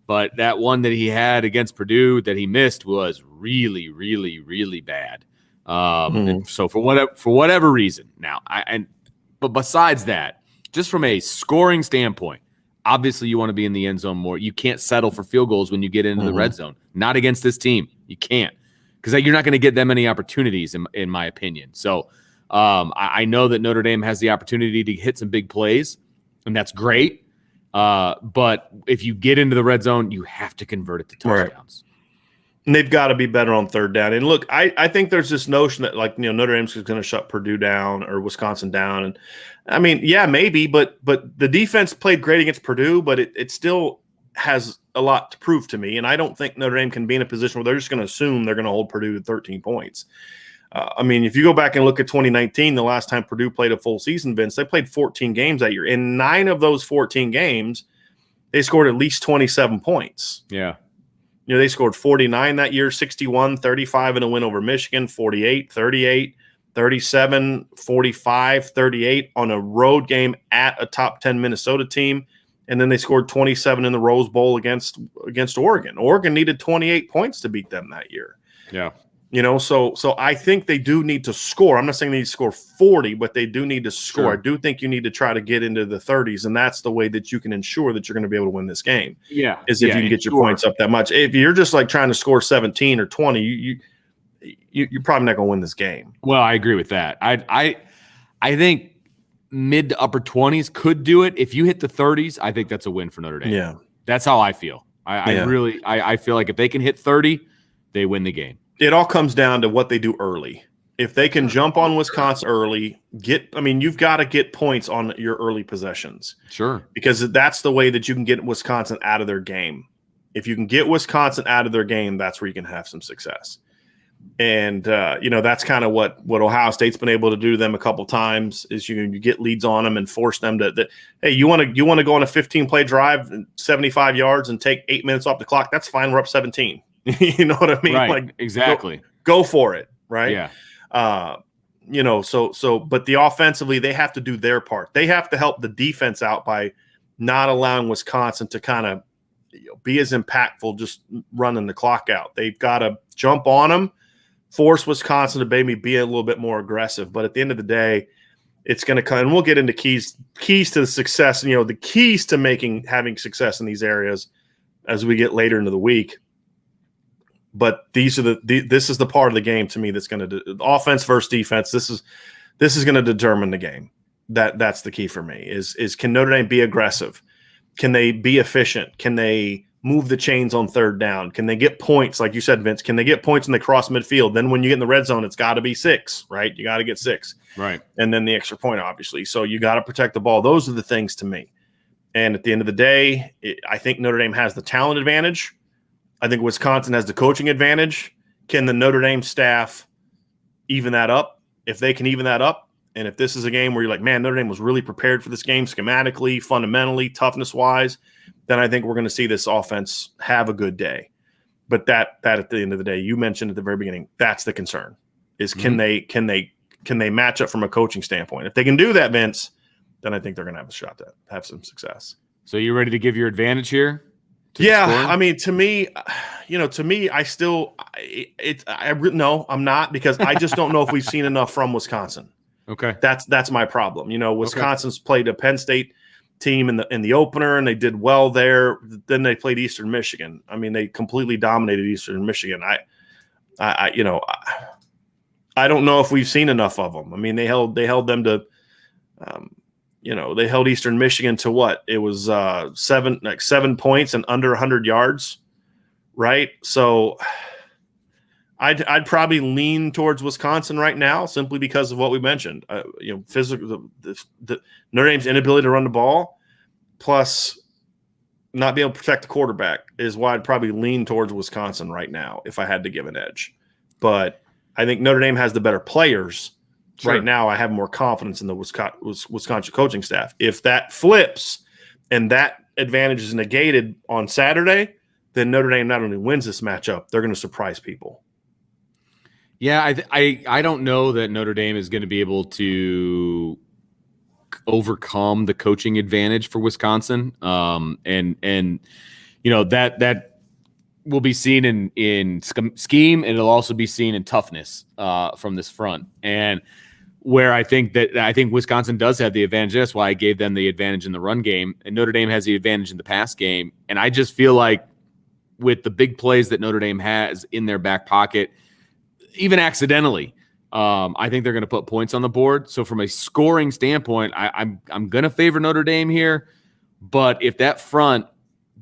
but that one that he had against Purdue that he missed was really, really, really bad. So for whatever reason, but besides that, just from a scoring standpoint, obviously you want to be in the end zone more. You can't settle for field goals when you get into the red zone. Not against this team, you can't, because you're not going to get that many opportunities, in my opinion. So. I know that Notre Dame has the opportunity to hit some big plays, and that's great. But if you get into the red zone, you have to convert it to touchdowns. Right. And they've got to be better on third down. And look, I think there's this notion that Notre Dame's going to shut Purdue down or Wisconsin down. And I mean, yeah, maybe, but the defense played great against Purdue, but it still has a lot to prove to me. And I don't think Notre Dame can be in a position where they're just going to assume they're going to hold Purdue to 13 points. If you go back and look at 2019, the last time Purdue played a full season, Vince, they played 14 games that year. In 9 of those 14 games, they scored at least 27 points. Yeah. They scored 49 that year, 61, 35 in a win over Michigan, 48, 38, 37, 45, 38 on a road game at a top 10 Minnesota team. And then they scored 27 in the Rose Bowl against Oregon. Oregon needed 28 points to beat them that year. Yeah. So I think they do need to score. I'm not saying they need to score 40, but they do need to score. Sure. I do think you need to try to get into the 30s, and that's the way that you can ensure that you're going to be able to win this game. Yeah, is if you can get your points up that much. If you're just trying to score 17 or 20, you're probably not going to win this game. Well, I agree with that. I think mid to upper 20s could do it. If you hit the 30s, I think that's a win for Notre Dame. Yeah, that's how I feel. I feel like if they can hit 30, they win the game. It all comes down to what they do early. If they can jump on Wisconsin early, you've got to get points on your early possessions. Sure. Because that's the way that you can get Wisconsin out of their game. If you can get Wisconsin out of their game, that's where you can have some success. And, that's kind of what Ohio State's been able to do to them a couple times is you get leads on them and force them to hey, you want to go on a 15-play drive, 75 yards and take 8 minutes off the clock? That's fine. We're up 17. You know what I mean? Right. Exactly. Go for it. Right. Yeah. But the offensively, they have to do their part. They have to help the defense out by not allowing Wisconsin to kind of be as impactful, just running the clock out. They've got to jump on them, force Wisconsin to maybe be a little bit more aggressive. But at the end of the day, it's going to come, and we'll get into keys to the success, the keys to having success in these areas as we get later into the week. But this is the part of the game to me that's going to offense versus defense. This is going to determine the game. That's the key for me is can Notre Dame be aggressive? Can they be efficient? Can they move the chains on third down? Can they get points? Like you said, Vince, can they get points when they cross midfield? Then when you get in the red zone, it's got to be 6, right? You got to get 6. Right. And then the extra point, obviously. So you got to protect the ball. Those are the things to me. And at the end of the day, I think Notre Dame has the talent advantage. I think Wisconsin has the coaching advantage. Can the Notre Dame staff even that up? If they can even that up, and if this is a game where you're like, man, Notre Dame was really prepared for this game schematically, fundamentally, toughness-wise, then I think we're going to see this offense have a good day. But that at the end of the day, you mentioned at the very beginning, that's the concern, is can they match up from a coaching standpoint? If they can do that, Vince, then I think they're going to have a shot to have some success. So you ready to give your advantage here? Yeah, I mean, to me, no, I'm not, because I just don't know if we've seen enough from Wisconsin. Okay, that's my problem. Wisconsin's played a Penn State team in the opener, and they did well there. Then they played Eastern Michigan. I mean, they completely dominated Eastern Michigan. I don't know if we've seen enough of them. I mean, they held them to, they held Eastern Michigan to what? It was 7 points and under 100 yards, right? So I'd probably lean towards Wisconsin right now, simply because of what we mentioned. Physical, the Notre Dame's inability to run the ball, plus not being able to protect the quarterback, is why I'd probably lean towards Wisconsin right now if I had to give an edge. But I think Notre Dame has the better players. Sure. Right now, I have more confidence in the Wisconsin coaching staff. If that flips and that advantage is negated on Saturday, then Notre Dame not only wins this matchup, they're going to surprise people. Yeah, I don't know that Notre Dame is going to be able to overcome the coaching advantage for Wisconsin, and that will be seen in scheme, and it'll also be seen in toughness from this front. And where I think Wisconsin does have the advantage. That's why I gave them the advantage in the run game, and Notre Dame has the advantage in the pass game. And I just feel like with the big plays that Notre Dame has in their back pocket, even accidentally, I think they're going to put points on the board. So from a scoring standpoint, I'm going to favor Notre Dame here. But if that front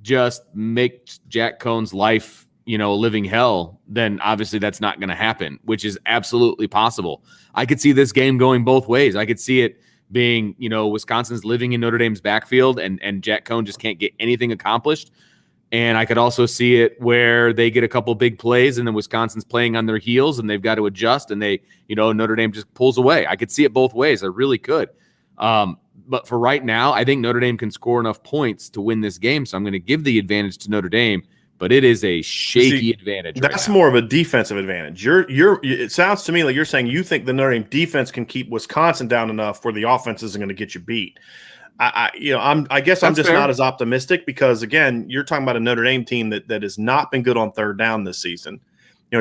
just makes Jack Cohn's life, a living hell, then obviously that's not going to happen, which is absolutely possible. I could see this game going both ways. I could see it being, Wisconsin's living in Notre Dame's backfield and Jack Cohn just can't get anything accomplished. And I could also see it where they get a couple big plays and then Wisconsin's playing on their heels and they've got to adjust and Notre Dame just pulls away. I could see it both ways. I really could. But for right now, I think Notre Dame can score enough points to win this game. So I'm going to give the advantage to Notre Dame, but it is a shaky advantage. That's more of a defensive advantage. It sounds to me like you're saying you think the Notre Dame defense can keep Wisconsin down enough where the offense isn't going to get you beat. I guess I'm just not as optimistic, because again, you're talking about a Notre Dame team that has not been good on third down this season.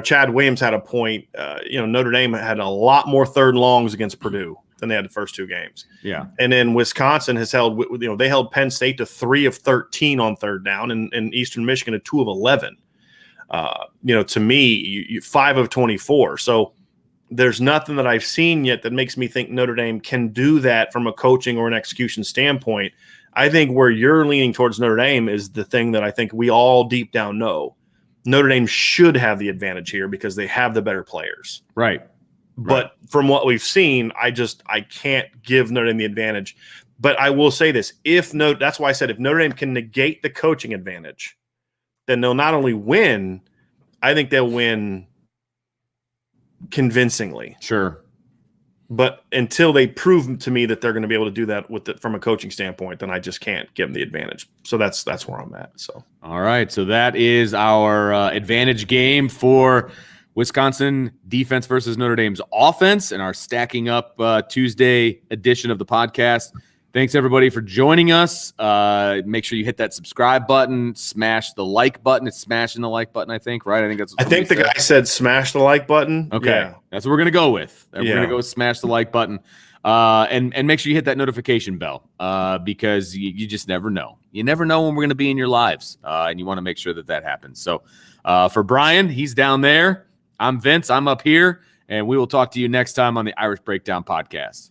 Chad Williams had a point. Notre Dame had a lot more third and longs against Purdue than they had the first 2 games. Yeah. And then Wisconsin has held, they held Penn State to 3 of 13 on third down, and Eastern Michigan to 2 of 11. To me, 5 of 24. So there's nothing that I've seen yet that makes me think Notre Dame can do that from a coaching or an execution standpoint. I think where you're leaning towards Notre Dame is the thing that I think we all deep down know. Notre Dame should have the advantage here because they have the better players. Right. But from what we've seen, I can't give Notre Dame the advantage. But I will say this. That's why I said if Notre Dame can negate the coaching advantage, then they'll not only win, I think they'll win convincingly. Sure. But until they prove to me that they're going to be able to do that from a coaching standpoint, then I just can't give them the advantage. So that's where I'm at. So all right. So that is our advantage game for Wisconsin defense versus Notre Dame's offense, and our stacking up Tuesday edition of the podcast. Thanks, everybody, for joining us. Make sure you hit that subscribe button, smash the like button. It's smashing the like button, I think, right? I think the guy said smash the like button. Okay. Yeah. That's what we're going to go with. We're going to go with smash the like button. And make sure you hit that notification bell because you just never know. You never know when we're going to be in your lives, and you want to make sure that happens. So for Brian, he's down there. I'm Vince. I'm up here, and we will talk to you next time on the Irish Breakdown Podcast.